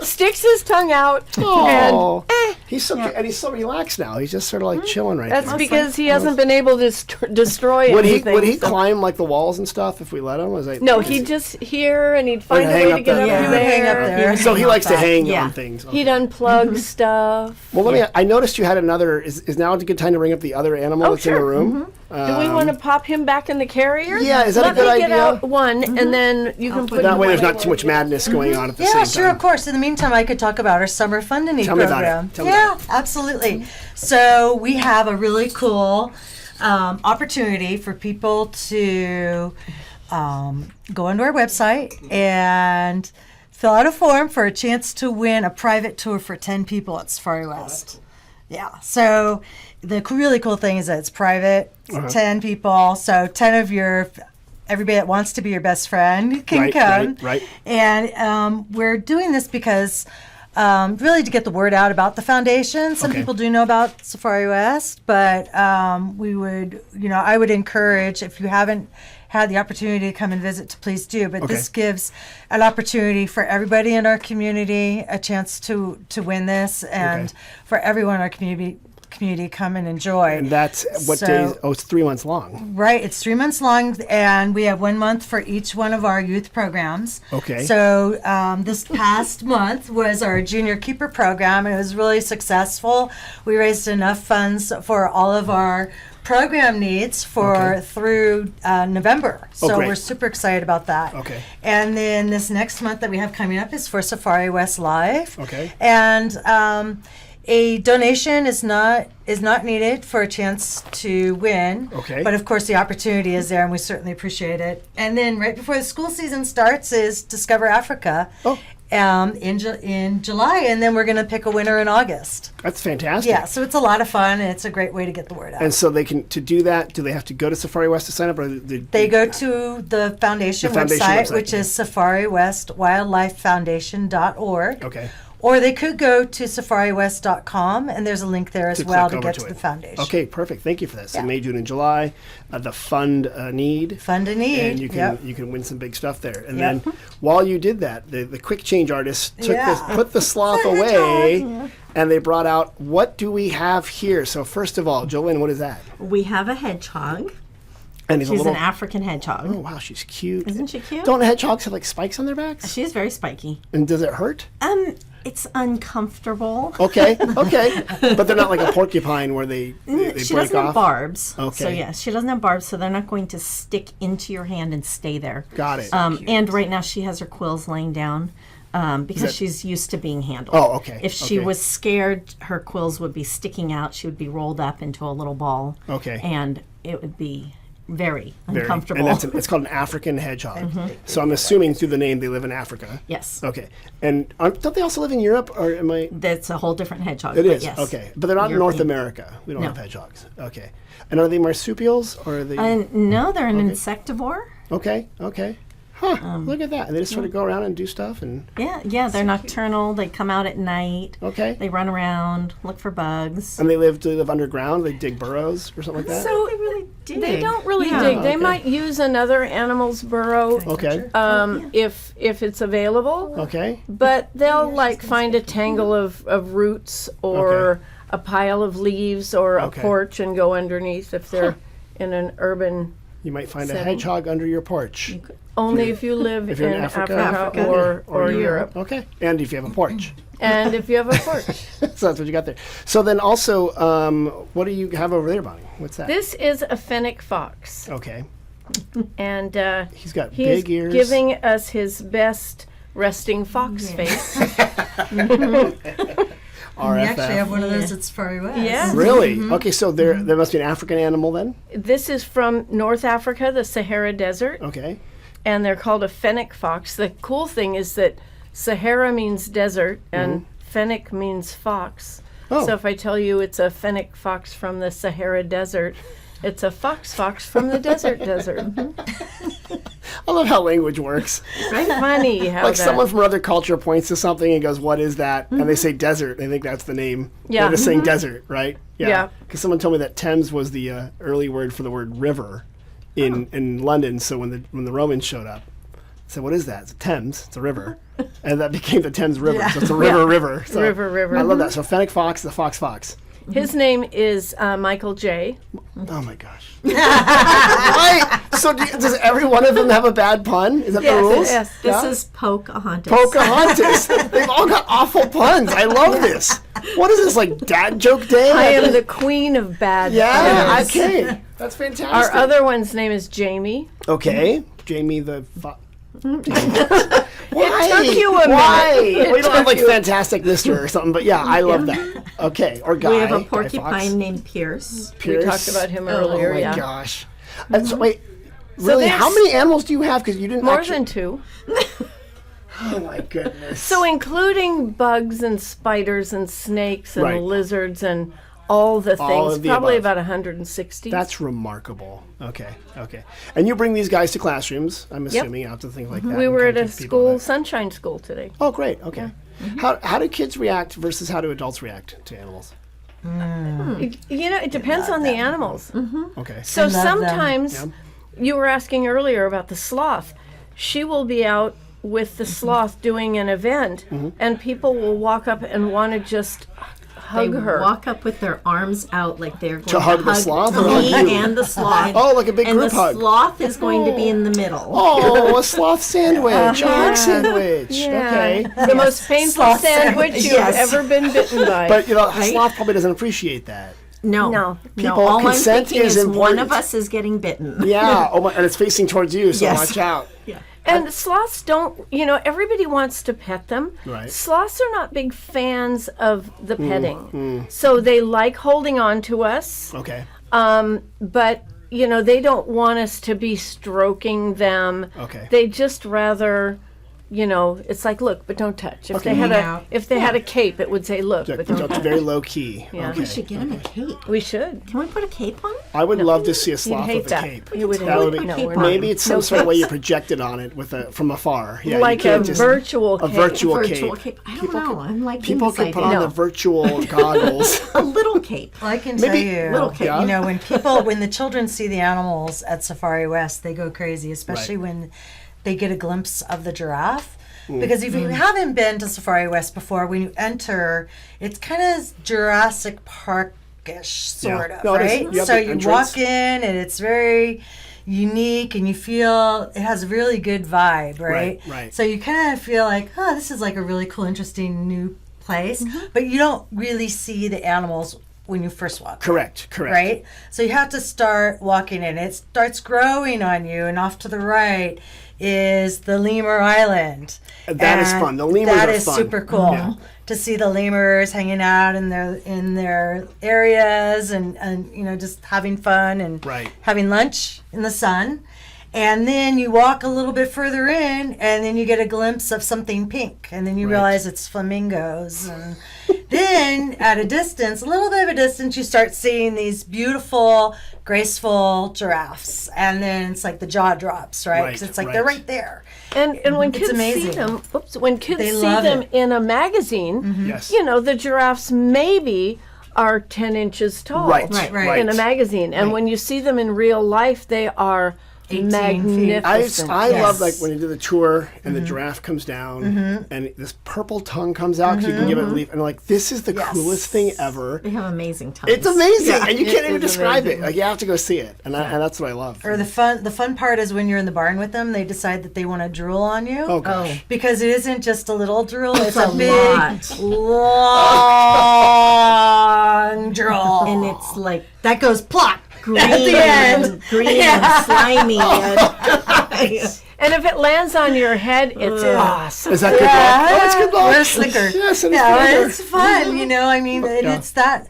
sticks his tongue out, Oh. and He's so and he's so relaxed now. He's just sort of like chilling right that's there. because he hasn't been able to destroy Would he anything. so- climb like the walls and stuff if we let him? Was No, he'd just hear and he'd find a hang way up to get there. up Yeah. He would hang up there. there. So he likes to hang Yeah. on things. He'd unplug stuff. Well, let me. I noticed you had another. Is now a good time to bring up the other animal Oh, that's in the sure. room? Do we want to pop him back in the carrier? Yeah, is that a Let good me get idea? out one, and then you can put That him way, there's away. not too much madness going on at the Yeah, same sure, time. of course. In the meantime, I could talk about our summer fun and eat Tell me about it. program. Tell me Yeah, about absolutely. So we have a really cool opportunity for people to go onto our website and fill out a form for a chance to win a private tour for 10 people at Safari West. Yeah. So the really cool thing is that it's private, it's 10 people. So 10 of everybody that wants to be your best friend can Right, come. right. And we're doing this because really to get the word out about the foundation. Some Okay. people do know about Safari West, but I would encourage, if you haven't had the opportunity to come and visit, to please do. But this gives an opportunity for everybody in our community a chance to win this, and for everyone in our community come and enjoy. And that's what So- days? Oh, it's 3 months long. Right, it's 3 months long, and we have 1 month for each one of our youth programs. Okay. So this past month was our Junior Keeper program, and it was really successful. We raised enough funds for all of our program needs through November. So great. we're super excited about that. Okay. And then this next month that we have coming up is for Safari West Live. Okay. And a donation is not needed for a chance to win. Okay. But of course, the opportunity is there, and we certainly appreciate it. And then right before the school season starts is Discover Africa. Oh. In July, and then we're going to pick a winner in August. That's fantastic. Yeah, so it's a lot of fun, and it's a great way to get the word out. And so to do that, do they have to go to Safari West to sign up? Or They go to the foundation, website, which is safaриwestwildlifefoundation.org. Okay. Or they could go to safariwest.com, and there's a link there as well to click over get to it. the foundation. Okay, perfect. Thank you for this. Yeah. In May, June, and July, the fund need. Fun to need. And you can Yep. you can win some big stuff there. And Yep. then while you did that, the quick change artist Yeah. put the sloth away and they brought out, what do we have here? So first of all, Jolynn, what is that? We have a hedgehog. And he's She's a little, an African hedgehog. oh wow, she's cute. Isn't she cute? Don't hedgehogs have like spikes on their backs? She is very spiky. And does it hurt? It's uncomfortable. Okay, but they're not like a porcupine where they She break doesn't off. have barbs. Okay. So yes, she doesn't have barbs, so they're not going to stick into your hand and stay there. Got it. And right now she has her quills laying down because she's used to being handled. Oh, okay. If she Okay. was scared, her quills would be sticking out. She would be rolled up into a little ball. Okay. And it would be very Very- uncomfortable. And it's called an African hedgehog. So I'm assuming through the name they live in Africa. Yes. Okay. And don't they also live in Europe, or am I? That's a whole different hedgehog. It but is. Yes. Okay. But they're not in North European. America. We don't No. have hedgehogs. Okay. And are they marsupials or are they? No, they're an insectivore. Okay. Huh. Look at that. And they just sort of go around and do stuff and. Yeah, they're nocturnal. They come out at night. Okay. They run around, look for bugs. And do they live underground? They dig burrows or something like that? So They really dig. they don't really Yeah. dig. They Okay. might use another animal's burrow Okay. if it's available. Okay. But they'll like find a tangle of roots or Okay. a pile of leaves or a Okay. porch and go underneath if they're in an urban. You might find a Setting. hedgehog under your porch. Only if you live if you're in in Africa? Africa, or Europe. Okay. And if you have a porch. And if you have a porch. So that's what you got there. So then also, what do you have over there, Bonnie? What's that? This is a fennec fox. Okay. And He's got he's big ears. giving us his best resting fox face. We actually have one of those at Safari West. Yeah. Really? Okay, so there must be an African animal then? This is from North Africa, the Sahara Desert, Okay. and they're called a fennec fox. The cool thing is that Sahara means desert and fennec means fox. Oh. So if I tell you it's a fennec fox from the Sahara Desert, it's a fox from the desert. I love how language works. Funny how Like that. someone from another culture points to something and goes, "What is that?" And they say desert. They think that's the name. Yeah. They're just saying desert, right? Yeah. Because someone told me that Thames was the early word for the word river in London. So when the Romans showed up, I said, "What is that?" It's a Thames. It's a river. And that became the Thames River. So it's a river. So River. I love that. So fennec fox, the fox. His name is Michael J. Oh my gosh. Why? So does every one of them have a bad pun? Is that the rules? Yes. This is Pocahontas. Pocahontas. They've all got awful puns. I love this. What is this, like dad joke day? I am the queen of bad Yeah, puns. okay. That's fantastic. Our other one's name is Jamie. Okay. Jamie the Why? took you a Why? minute. We don't have like Fantastic Mister or something, but yeah, I love that. Okay. Or Guy. We have a Guy Fawkes. porcupine named Pierce. Pierce. We talked about him earlier, Oh my yeah. gosh. So wait, really, there's how many animals do you have? Because you didn't More actually... than two. Oh my goodness. So including bugs and spiders and snakes and Right. lizards and all the All things, of the probably above. about 160. That's remarkable. Okay. And you bring these guys to classrooms, I'm assuming, out to things like that. we and were kind at a of teach people school, about- Sunshine School today. Oh, great. Okay. How do kids react versus how do adults react to animals? You know, it depends on the animals. Okay. So love them. sometimes, Yeah. you were asking earlier about the sloth. She will be out with the sloth doing an event, and people will walk up and want to just hug They her. walk up with their arms out like they're going to hug the sloth or me hug you? and the sloth. Oh, like a big and group the hug. sloth is going to be in the middle. Oh, a sloth sandwich. A hug sandwich. Okay. The most painful Sloth sandwich sandwich, you've yes. ever been bitten by. But, a sloth probably doesn't appreciate that. No. People- All I'm consent thinking is is one important. of us is getting bitten. Yeah. Oh my, and it's facing towards you, so Yes. watch out. And sloths don't, everybody wants to pet them. Right. Sloths are not big fans of the petting. So they like holding on to us, Okay. but, they don't want us to be stroking them. Okay. They just rather, it's like, look, but don't touch. If Okay. they had Hang a out. if they had a cape, it would say, look, but don't It's touch. very low key. Yeah. Okay. We should get him a cape. We should. Can we put a cape on? I would love to see a You'd sloth hate with that. a cape. You would That would hate be- no, cape we're on. not. Maybe it's some No sort of way you capes. project it on it from afar. Yeah, Like you a can't just, virtual a cape. virtual Virtual cape. cape. I don't know. I'm like People this could put idea. on the virtual goggles. a little cape. Well, I can Maybe tell you, little kid. Yeah. when the children see the animals at Safari West, they go crazy, especially Right. when they get a glimpse of the giraffe. Because if you haven't been to Safari West before, when you enter, it's kind of Jurassic Park-ish, sort of, No, it is. right? You have So the you entrance. walk in, and it's very unique, and you feel it has a really good vibe, right? Right. So you kind of feel like, oh, this is like a really cool, interesting new place, but you don't really see the animals when you first walk. Correct. Right? So you have to start walking in. It starts growing on you, and off to the right is the lemur island. That is And fun. The lemurs that are is fun. super cool Yeah. to see the lemurs hanging out in their areas and just having fun and Right. having lunch in the sun. And then you walk a little bit further in, and then you get a glimpse of something pink, and then you realize it's flamingos. And then at a distance, a little bit of a distance, you start seeing these beautiful, graceful giraffes. And then it's like the jaw drops, right? 'Cause it's like they're right there. And when It's kids amazing. see them, when kids They see love them it. in a magazine, Yes. the giraffes maybe are 10 inches tall Right. in a magazine. And when you see them in real life, they are 18 feet. magnificent. I love Yes. like when you do the tour and the giraffe comes down and this purple tongue comes out because you can give it a leaf and like this is the coolest thing ever. They have amazing tongues. It's amazing and you it can't even is describe amazing. it. Like you have to go see it and that's what I love. Or the fun part is when you're in the barn with them, they decide that they want to drool on you. Oh gosh. Because it isn't just a little drool, it's a a big, lot. long drool. And it's like that goes plop. green, At the end. and green and slimy. And if it lands on your head, it's awesome. Is that good luck? Oh, it's good luck. What a slicker. Yes, it is Yeah, good. it's fun, I mean, and Yeah. it's that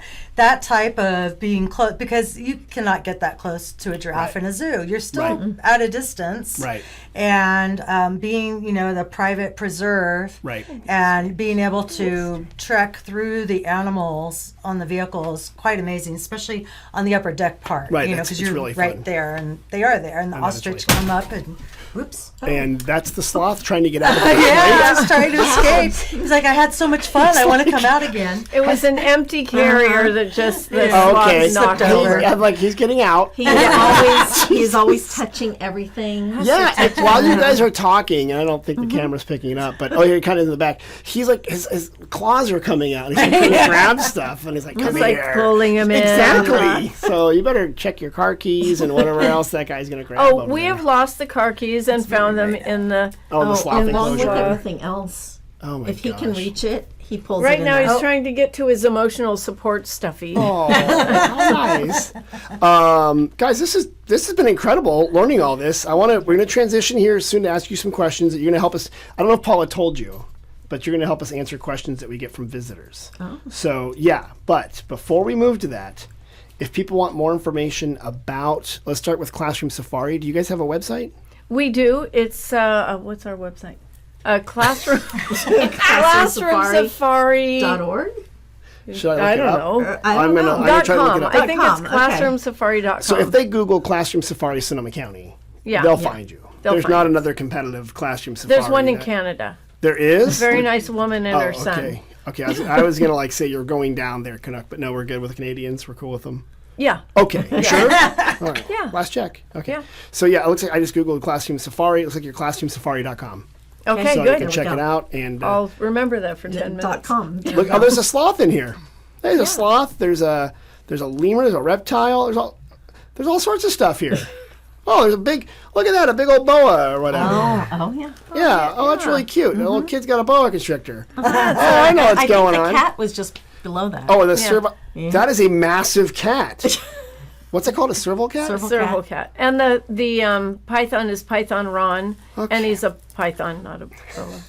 type of being close, because you cannot get that close to a giraffe in a zoo. You're still at a distance. Right. And being, the private preserve. Right. And being able to trek through the animals on the vehicle is quite amazing, especially on the upper deck part. Right, Because it's you're really right fun. there, and they are there, and the that is ostrich really come up and, whoops. And that's the sloth trying to get out of the Yeah, just trying to escape. He's like, I had so much fun. I want to come out again. It was an empty carrier that just the Oh, sloth okay. knocked Slipped over. over. I'm like he's getting out. He's always touching everything. Yeah, and while you guys are talking, and I don't think the camera's picking it up, but you're kind of in the back. He's like his claws are coming out. And he's trying to grab stuff, and he's like, "Come It's like here." pulling him in. Exactly. So you better check your car keys and whatever else that guy's gonna grab. Oh, over we there. have lost the car keys and found them in the. the sloth Along with enclosure. everything else. Oh my If he can gosh. reach it, he pulls Right it in now, there. he's trying to get to his emotional support stuffy. Oh, how nice. Guys, this has been incredible learning all this. We're gonna transition here soon to ask you some questions that you're gonna help us. I don't know if Paula told you, but you're gonna help us answer questions that we get from visitors. So yeah, but before we move to that, if people want more information about, let's start with Classroom Safari. Do you guys have a website? We do. It's what's our website? Classroom Safari. .org? Should I look I it don't up? know. I'm gonna Dot try to look com. it up. I think it's .com, okay. classroomsafari.com. So if they Google Classroom Safari Sonoma County, Yeah. they'll find you. They'll There's find not you. another competitive Classroom Safari. There's one in that- Canada. There is? Very nice woman and her son. Okay. Okay. I was gonna like say you're going down there, Canuck, but no, we're good with the Canadians. We're cool with them. Yeah. Okay. You sure? All right. Yeah. Last check. Okay. Yeah. So yeah, it looks like I just googled Classroom Safari. It looks like you're classroom-safari.com. Okay, So you good. can check it out and I'll remember that for 10 minutes. .com. look. Oh, there's a sloth in here. There's a sloth. There's a lemur. There's a reptile. There's all sorts of stuff here. Oh, there's a big. Look at that, a big old boa or whatever. Oh, yeah. Yeah. Oh, that's really cute. The little kid's got a boa constrictor. Oh, I know what's I going think the on. cat was just below that. Oh, and the serval. That is a massive cat. What's it called? A serval cat? Serval cat. And the python is Python Ron, and he's a python, not a boa.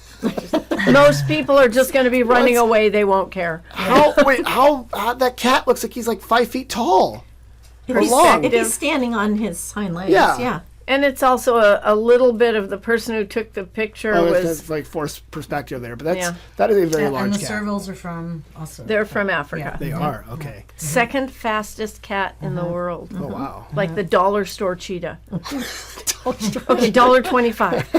Most people are just going to be running away. They won't care. How that cat looks like he's like 5 feet tall. if, or he's, long. if he's standing on his hind legs, Yeah. yeah. And it's also a little bit of the person who took the picture Oh, was. that's like forced perspective there, but Yeah. that is a very And large the cat. servals are from also. They're from Africa. They are okay. Second fastest cat in the world. Oh wow. Like the dollar store cheetah. Okay, $1.25.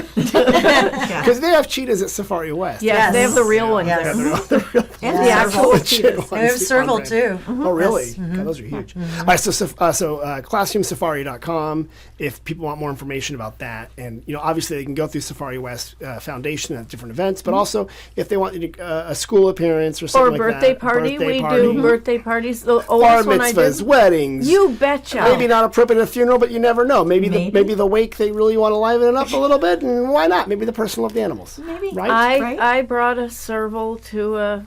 Because they have cheetahs at Safari West. Yes, they have the real ones Yes. there. And The actual Legit cheetahs. ones. They have serval Right. too. Oh really? God, those are huge. All right, so classroomsafari.com. If people want more information about that. And, obviously they can go through Safari West Foundation at different events, but also if they want a school appearance or something like birthday that. party. We do birthday parties. The Bar oldest one I mitzvahs, did. weddings. You betcha. Maybe not appropriate at a funeral, but you never know. Maybe the wake they really want to liven it up a little bit, and why not? Maybe the person of the animals. Maybe. Right? I brought a serval to a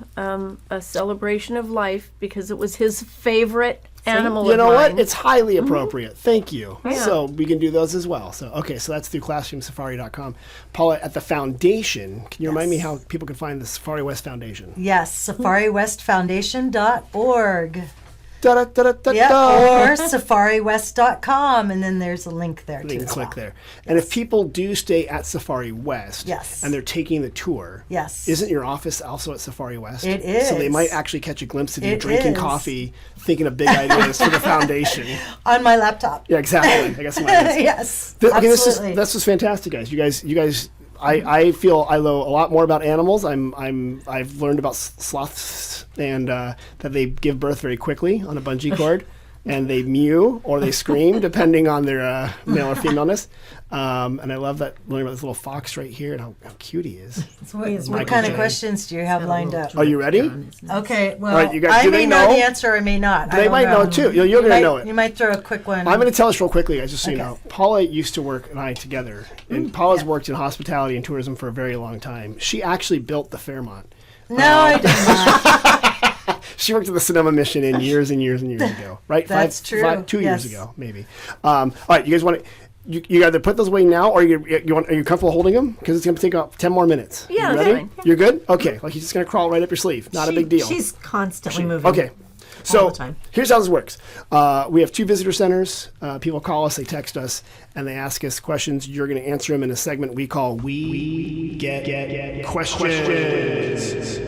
celebration of life because it was his favorite animal. You know of what? mine. It's highly appropriate. Thank you. Yeah. So we can do those as well. So that's through classroomsafari.com. Paula, at the foundation, can you remind me how people can find the Safari West Foundation? Yes, SafariWestFoundation.org. Da, da, da, da, da, Yeah, da. or SafariWest.com, and then there's a link there They too. can as click well. there. And if people do stay at Safari West, Yes. and they're taking the tour, Yes. isn't your office also at Safari West? It So they is. might actually catch a glimpse of you It drinking is. coffee, thinking of big ideas for the foundation. On my laptop. Yeah, exactly. I guess mine is. Yes, Okay, absolutely. this is fantastic, guys. You guys. I feel I know a lot more about animals. I've learned about sloths and that they give birth very quickly on a bungee cord, and they mew or they scream depending on their male or femaleness. And I love learning about this little fox right here and how cute he is. So what Michael kind of J. questions do you have lined up? Are you ready? Okay, well, All right, you guys- I do may they know know? the answer, I may not. I They don't might know too. You're You gonna might- know it. You might throw a quick one. I'm going to tell this real quickly, guys, just so you Okay. know. Paula used to work and I together, and Paula's worked in hospitality and tourism for a very long time. She actually built the Fairmont. No, I did not. She worked at the Sonoma Mission in years and years and years ago, right? That's true. 2 Yes. years ago, maybe. All right, you guys want to? You either put those away now, or are you comfortable holding them? Because it's going to take about 10 more minutes. Yeah, you that's ready? fine. You're good. Okay, like he's just going to crawl right up your sleeve. Not a big deal. She's constantly moving. Okay. So the time. here's how this works. We have 2 visitor centers. People call us, they text us, and they ask us questions. You're going to answer them in a segment we call We Get Questions.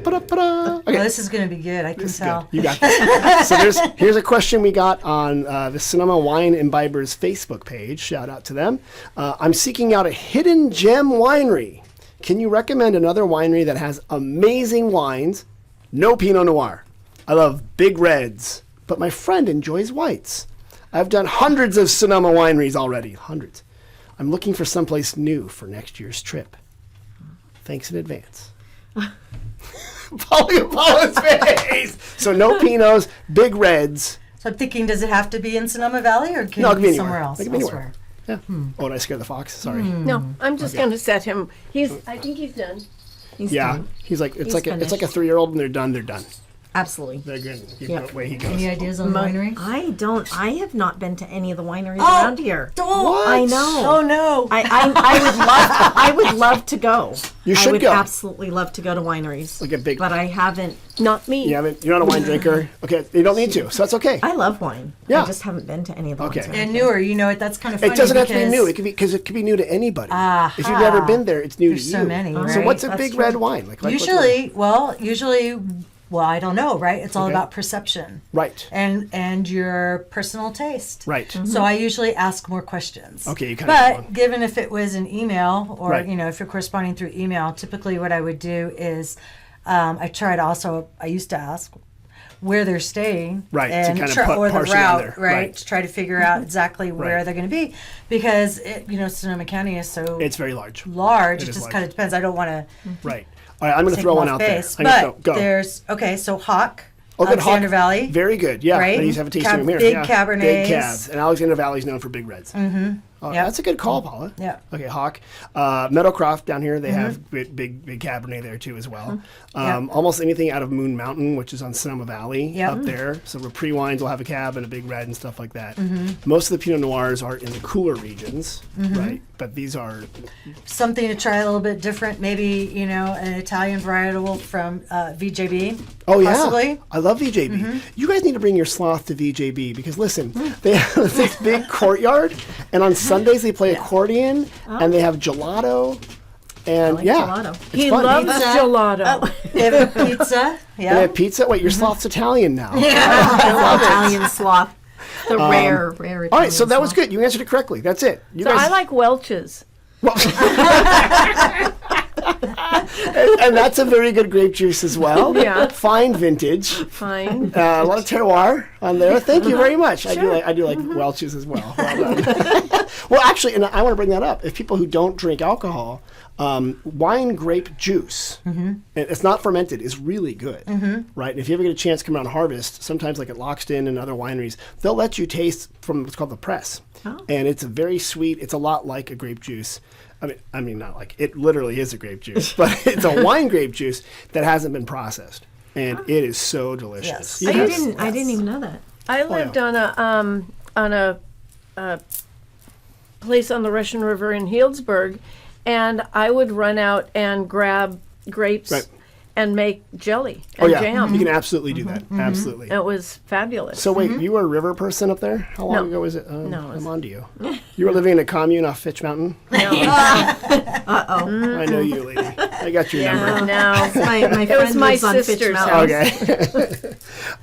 Ba-da-ba-da. Okay. Well, this is going to be good. I can tell. Good. You got this. So here's a question we got on the Sonoma Wine Imbibers Facebook page. Shout out to them. I'm seeking out a hidden gem winery. Can you recommend another winery that has amazing wines? No Pinot Noir. I love big reds, but my friend enjoys whites. I've done hundreds of Sonoma wineries already. Hundreds. I'm looking for someplace new for next year's trip. Thanks in advance. Paula's face. So no Pinots, big reds. So I'm thinking, does it have to be in Sonoma Valley, or can No, it it can be be somewhere anywhere. else? It can be anywhere. Elsewhere? Yeah. Oh, did I scare the fox? Sorry. No, I'm just going to set him. I think he's done. He's Yeah. done. He's like it's like a finished. 3-year-old when they're done. They're done. Absolutely. They're good. Yep. Away he goes. Any ideas on winery? I have not been to any of the wineries around here. Don't. I know. Oh no. I would love to go. You should I would go. absolutely love to go to wineries. Like a big- But I haven't. Not me. You're not a wine drinker. Okay, you don't need to, so that's okay. I love wine. Yeah. I just haven't been to any of the Okay. ones around And here. newer, you know, that's kind of funny. It doesn't have to be because new. It could be new to anybody. Aha. If you've never been there, it's new There's to so you. many, So right? what's a That's big true. red wine? Like what's usually, well, I don't know, right? It's all Okay. about perception. Right. And your personal taste. Right. So I usually ask more questions. Okay, you kinda go on. But given if it was an email or Right. if you're corresponding through email, typically what I would do is I used to ask where they're staying, Right, to and kind of or the parse it down route, there. right, Right. to try to figure out exactly where Right. they're going to be, because Sonoma County is so It's very large. large. It It is just large. kind of depends. I don't want to Right. All right, I'm going to take throw them one off out there. base, I'm gonna but go. there's so Hawk, Oh, good. Alexander Hawk. Valley. Very good. Yeah. Right? I used to have a tasting room here. Big yeah. Cabernets. Big cabs. And Alexander Valley is known for big reds. Mm-hmm. Oh, Yep. That's a good call, Paula. Yeah. Okay, Hawk. Meadowcroft down here, they have big Cabernet there too as well. Yep. Almost anything out of Moon Mountain, which is on Sonoma Valley Yep. up there. So Repris wines will have a cab and a big red and stuff like that. Most of the Pinot Noirs are in the cooler regions, right? But these are Something to try a little bit different, maybe an Italian varietal from VJB. Oh yeah, possibly. I love VJB. You guys need to bring your sloth to VJB because listen, they have this big courtyard, and on Sundays they play accordion, and they have gelato, and like yeah, gelato. it's He fun. loves Pizza. gelato. They have a pizza. And they Yeah. have pizza. Wait, your sloth's Italian now. Italian sloth. The rare Italian All right, so that was sloth. good. You answered it correctly. That's it. You So guys. I like Welch's. and that's a very good grape juice as well. Yeah. Fine vintage. Fine. A lot of terroir on there. Thank you very much. I do like Welch's as well. Well done. Well, actually, and I want to bring that up. If people who don't drink alcohol, wine grape juice, and it's not fermented, is really good, right? And if you ever get a chance to come around and harvest, sometimes like at Loxton and other wineries, they'll let you taste from what's called the press. And it's very sweet. It's a lot like a grape juice. I mean, not like, it literally is a grape juice, but it's a wine grape juice that hasn't been processed. And it is so delicious. Yes. I didn't even know that. I lived on a place on the Russian River in Healdsburg, and I would run out and grab grapes and make jelly and jam. You can absolutely do that. Absolutely. It was fabulous. So wait, you were a river person up there? How long ago was it? No, I'm on to you. You were living in a commune off Fitch Mountain? I know you, lady. I got your number. No. My It was friend my lives on Fitch sister's Mountain.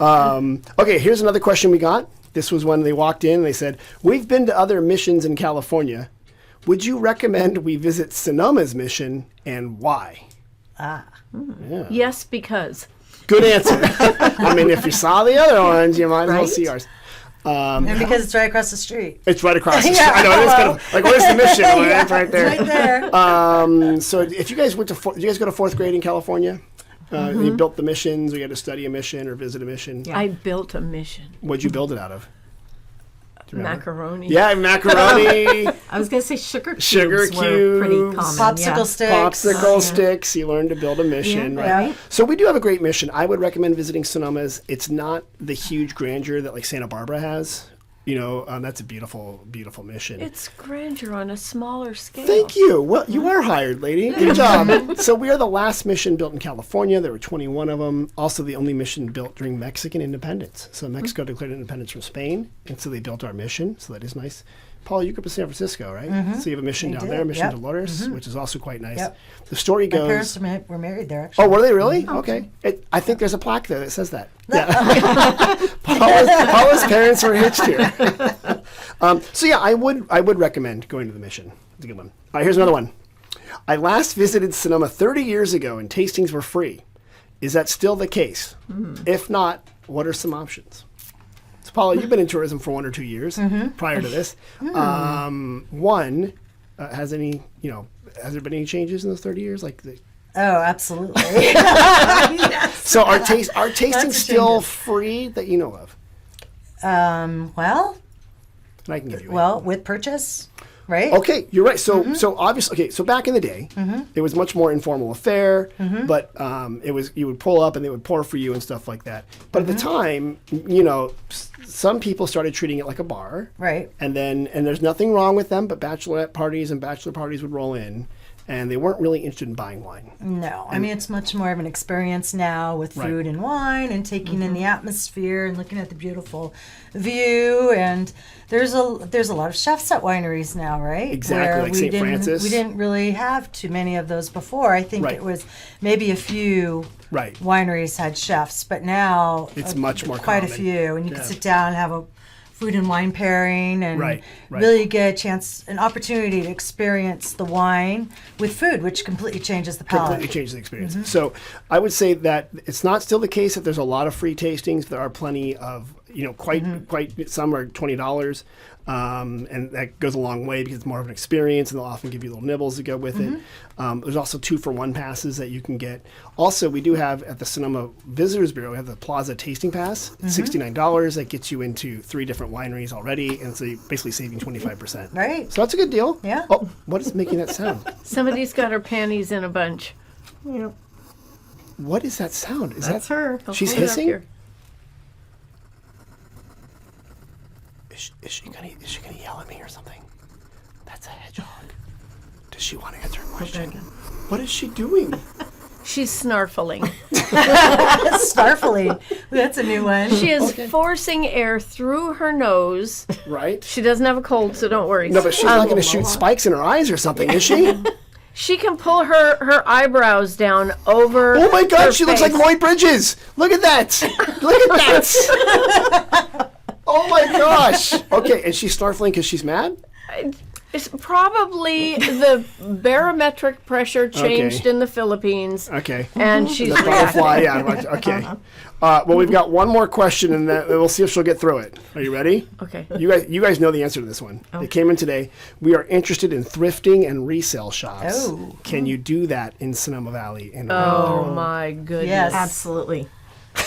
Okay. Okay, here's another question we got. This was when they walked in and they said, we've been to other missions in California. Would you recommend we visit Sonoma's mission and why? Yes, because. Good answer. I mean, if you saw the other ones, you might as well see ours. And because it's right across the street. It's right across the street. I know, it's kind of like, where's the mission? Well, it's right there. Right there. So if you guys went to, did you guys go to fourth grade in California? You built the missions, or you had to study a mission or visit a mission? Yeah. I built a mission. What'd you build it out of? Macaroni. Yeah, macaroni. I was going to say sugar cubes Sugar were pretty cubes. common. Popsicle sticks. Popsicle sticks. You learn to build a mission, right? right. So we do have a great mission. I would recommend visiting Sonoma's. It's not the huge grandeur that like Santa Barbara has. You know, that's a beautiful, beautiful mission. It's grandeur on a smaller scale. Thank you. Well, you are hired, lady. Good job. So we are the last mission built in California. There were 21 of them. Also the only mission built during Mexican independence. So Mexico declared independence from Spain, and so they built our mission. So that is nice. Paul, you grew up in San Francisco, right? So you have a mission down there, Mission Dolores, which is also quite nice. Yep. The story My goes... parents were married there, actually. Oh, were they really? Okay. I think there's a plaque there that says that. Yeah. Paula's parents were hitched here. So yeah, I would recommend going to the mission. It's a good one. All right, here's another one. I last visited Sonoma 30 years ago and tastings were free. Is that still the case? If not, what are some options? So Paula, you've been in tourism for 1 or 2 years prior to this. One, has there been any changes in those 30 years? Oh, absolutely. So are tastings still free that you know of? Well, And I can give you with purchase, right? Okay, you're right. So obviously, so back in the day, it was much more informal affair, but it was, you would pull up and they would pour for you and stuff like that. But at the time, some people started treating it like a bar. Right. And there's nothing wrong with them, but bachelorette parties and bachelor parties would roll in. And they weren't really interested in buying wine. No, I mean, it's much more of an experience now with food and wine and taking in the atmosphere and looking at the beautiful view. And there's a lot of chefs at wineries now, right? Exactly, Where like St. Francis. We didn't really have too many of those before. I think it was maybe a few wineries had chefs, but now it's much more quite common. A few. And you can sit down and have a food and wine pairing and Right. really get an opportunity to experience the wine with food, which completely changes the palate. Completely changes the experience. So I would say that it's not still the case that there's a lot of free tastings. There are plenty of, quite some are $20. And that goes a long way because it's more of an experience, and they'll often give you little nibbles to go with it. There's also 2-for-1 passes that you can get. Also, we do have at the Sonoma Visitors Bureau, we have the Plaza Tasting Pass. It's $69. That gets you into 3 different wineries already, and so you're basically saving 25%. Right. So that's a good deal. Yeah. Oh, what is making that sound? Somebody's got her panties in a bunch. What is that sound? That's her. She's Hold it up hissing? here. Is she gonna yell at me or something? That's a hedgehog. Does she want to answer a question? What is she doing? She's snarfling. Snarfling. That's a new one. She is forcing air through her nose. Right? She doesn't have a cold, so don't worry. No, but she's not going to shoot spikes in her eyes or something, is she? She can pull her eyebrows down over. Oh my God, her she looks like face. Lloyd Bridges. Look at that. Look at that. Oh my gosh. Okay, and she's snarfling because she's mad? It's probably the barometric pressure changed in the Philippines. Okay. And she's The butterfly, yeah. Okay. Well, we've got one more question, and then we'll see if she'll get through it. Are you ready? Okay. You guys know the answer to this one. It came in today. We are interested in thrifting and resale shops. Oh. Can you do that in Sonoma Valley? Oh my goodness. Yes. Absolutely. I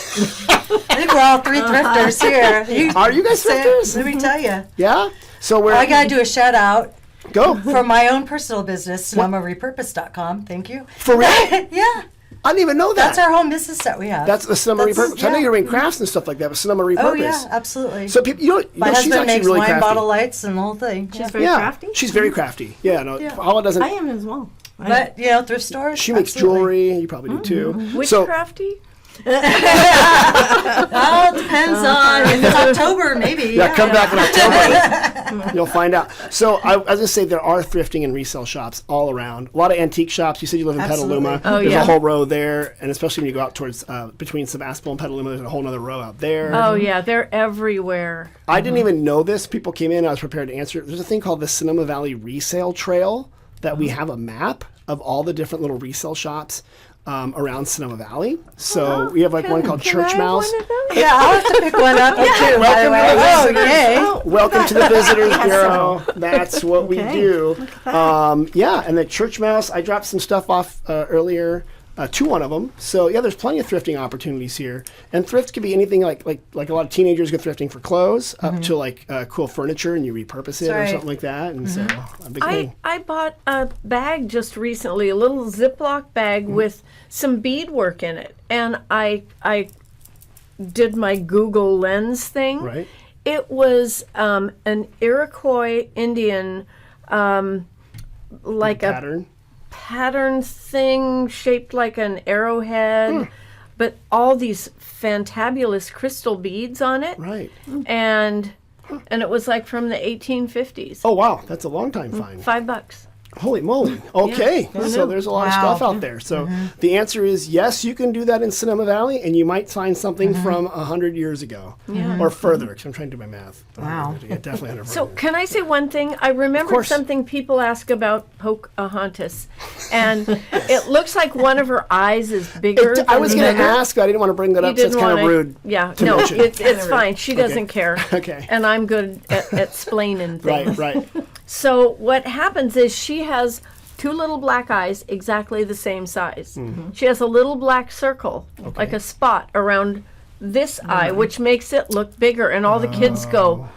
think we're all three thrifters here. Are you guys thrifters? Let me tell you. Yeah. So we're. I got to do a shout out Go. for my own personal business, SonomaRepurpose.com. Thank you. For real? Yeah. I didn't even know that. That's our home business that we have. That's the Sonoma Repurpose. I know you're doing crafts and stuff like that, but Sonoma Repurpose. Oh, yeah, absolutely. So people, my she's husband actually makes really wine crafty. bottle lights and the whole thing. She's very Yeah, crafty. she's very crafty. Yeah, no, Yeah. Paula doesn't. I am as well. But, thrift stores. She makes absolutely. jewelry. You probably do too. Which So crafty? Oh, depends on if it's October, maybe. yeah, come back in October. You'll find out. So I was gonna say there are thrifting and resale shops all around. A lot of antique shops. You said you live in Absolutely. Petaluma. Oh, There's yeah. a whole row there, and especially when you go out towards between Sebastopol and Petaluma, there's a whole other row out there. Oh yeah, they're everywhere. I didn't even know this. People came in. I was prepared to answer. There's a thing called the Sonoma Valley Resale Trail that we have a map of all the different little resale shops around Sonoma Valley. So we have like one called Can Church I have Mouse. one of those? Yeah, I'll have to pick one up too, by the way. Welcome to the Oh, yay. Welcome to the Visitors Bureau. That's what we Okay. do. Yeah, and the Church Mouse, I dropped some stuff off earlier to one of them. So yeah, there's plenty of thrifting opportunities here. And thrift could be anything like a lot of teenagers go thrifting for clothes up to like cool furniture and you repurpose it or right. something like that. And so a big thing. I bought a bag just recently, a little Ziploc bag with some beadwork in it, and I did my Google Lens thing. Right. It was an Iroquois Indian, like a Pattern. pattern thing shaped like an arrowhead, but all these fantabulous crystal beads on it, Right. and it was like from the 1850s. Oh wow, that's a long time find. $5. Holy moly. Okay. So there's a lot of Wow. stuff out there. So the answer is yes, you can do that in Sonoma Valley, and you might find something from 100 years ago or further, because I'm trying to do my math. Wow. Yeah, definitely 100 So further. can I say one thing? I remembered course. something people ask about Pocahontas, and it looks like one of her eyes is bigger. I was than going the to other. ask, but I didn't want to bring that You up, so it's didn't kind of wanna- rude. Yeah, to no, mention. it's fine. She doesn't care. Okay. And I'm good at explaining things. Right. So what happens is she has two little black eyes exactly the same size. She has a little black circle, like a spot around this eye, which makes it look bigger. And all the kids go,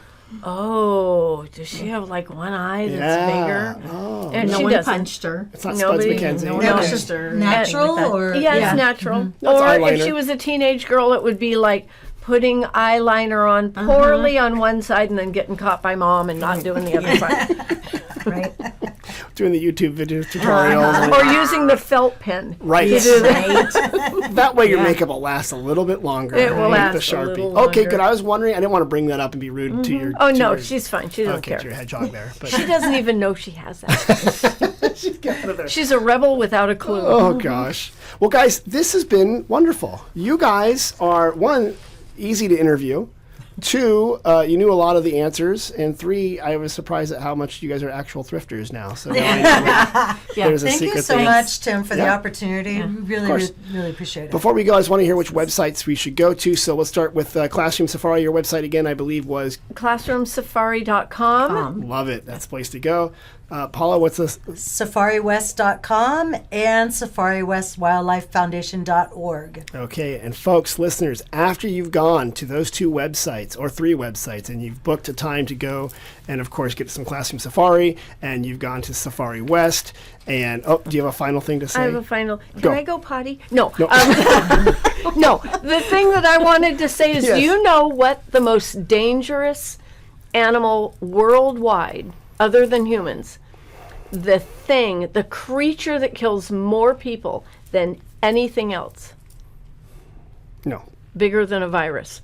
"Oh, does she have like one eye that's Yeah. bigger?" Oh. And No she one doesn't. punched her. It's not Nobody- Spuds McKenzie. no No, one it's punched just her. natural or Yeah, Yeah. it's natural. That's Or eyeliner. if she was a teenage girl, it would be like putting eyeliner on poorly on one side and then getting caught by mom and not doing the other side. Right. Doing the YouTube video tutorials. Or using the felt pen. Right. You do that. Right. That way your makeup will last a little bit longer. It will with last the a Sharpie. little Okay, longer. good. I was wondering. I didn't want to bring that up and be rude to your. Oh to no, your- she's fine. She doesn't okay, to your care. hedgehog there. But She doesn't even know she has that. she's got it there. She's a rebel without a clue. Oh gosh. Well, guys, this has been wonderful. You guys are one easy to interview. Two, you knew a lot of the answers, and three, I was surprised at how much you guys are actual thrifters now. So now I know that there's a Thank secret you so thing. much, Tim, for the Yeah. opportunity. We really, course. really appreciate it. Before we go, I just want to hear which websites we should go to. So let's start with Classroom Safari. Your website again, I believe, was Classroomsafari.com. love it. That's the place to go. Paula, what's this? SafariWest.com and SafariWestWildlifeFoundation.org. Okay, and folks, listeners, after you've gone to those two websites or three websites and you've booked a time to go and, of course, get some Classroom Safari, and you've gone to Safari West, and, do you have a final thing to say? I have a final. Can Go. I go potty? No. No. No. The thing that I wanted to say is, Yes. do you know what the most dangerous animal worldwide, other than humans, the creature that kills more people than anything else, No. bigger than a virus?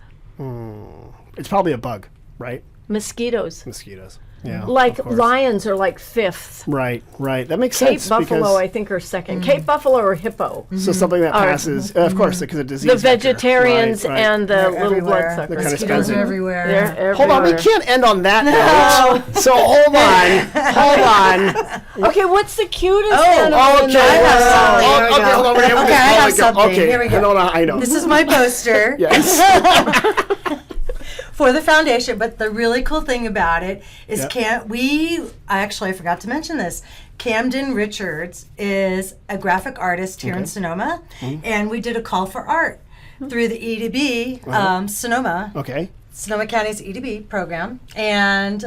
It's probably a bug, right? Mosquitoes. Mosquitoes. Yeah, Like of course. lions are like fifth. Right. That makes Cape sense. buffalo, because, I think, are second. Cape buffalo or hippo. so something that passes, of course, because of disease. The vector. vegetarians Right. and the They're little everywhere. bloodsuckers. They're kinda Mosquitoes spending- are everywhere. They're everywhere. Hold on, we can't end on that note. So hold on. Okay, what's the cutest Oh, animal in Okay. the I have world? something. Oh, Here we okay, go. hold on. Okay, I have something. Okay, Here we go. Hold on, I know. This is my poster. Yes. For the foundation, but the really cool thing about it is Yep. I forgot to mention this. Camden Richards is a graphic artist here in Sonoma, and we did a call for art through the EDB, Sonoma, Okay. Sonoma County's EDB program, and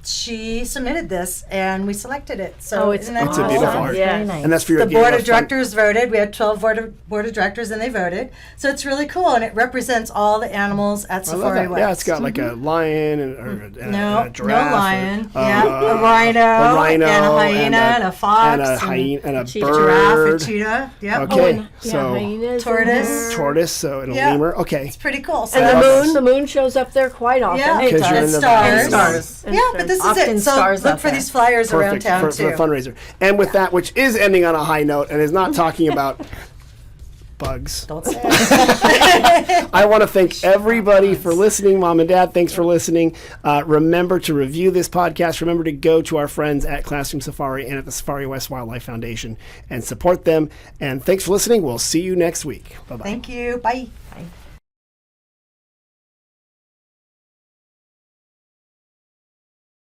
she submitted this, and we selected it. So Oh, it's isn't that It's a cool? beautiful art. Yeah. Very nice. And that's for your The board game of directors voted. We had 12 board of directors, and they voted. So it's really cool, and it represents all the animals at I love Safari that. West. Yeah, it's got like a lion and a No giraffe. lion. or, A rhino, a rhino and a hyena, and a fox, and a hyena, and a giraffe, bird. a cheetah. Yep. Okay, Yeah, so hyenas Tortoise. and tortoise, so and a Yeah. lemur. Okay, It's pretty cool. So the love moon. The moon shows up there quite often. yeah, Because you're and in the stars. valley. Yeah, but this is Often it. So stars look out for there. these flyers around perfect town for too. the fundraiser. And with that, which is ending on a high note and is not talking about bugs. Don't say it. I want to thank everybody for listening. Mom and Dad, thanks for listening. Remember to review this podcast. Remember to go to our friends at Classroom Safari and at the Safari West Wildlife Foundation and support them. And thanks for listening. We'll see you next week. Bye-bye. Thank you. Bye. Bye.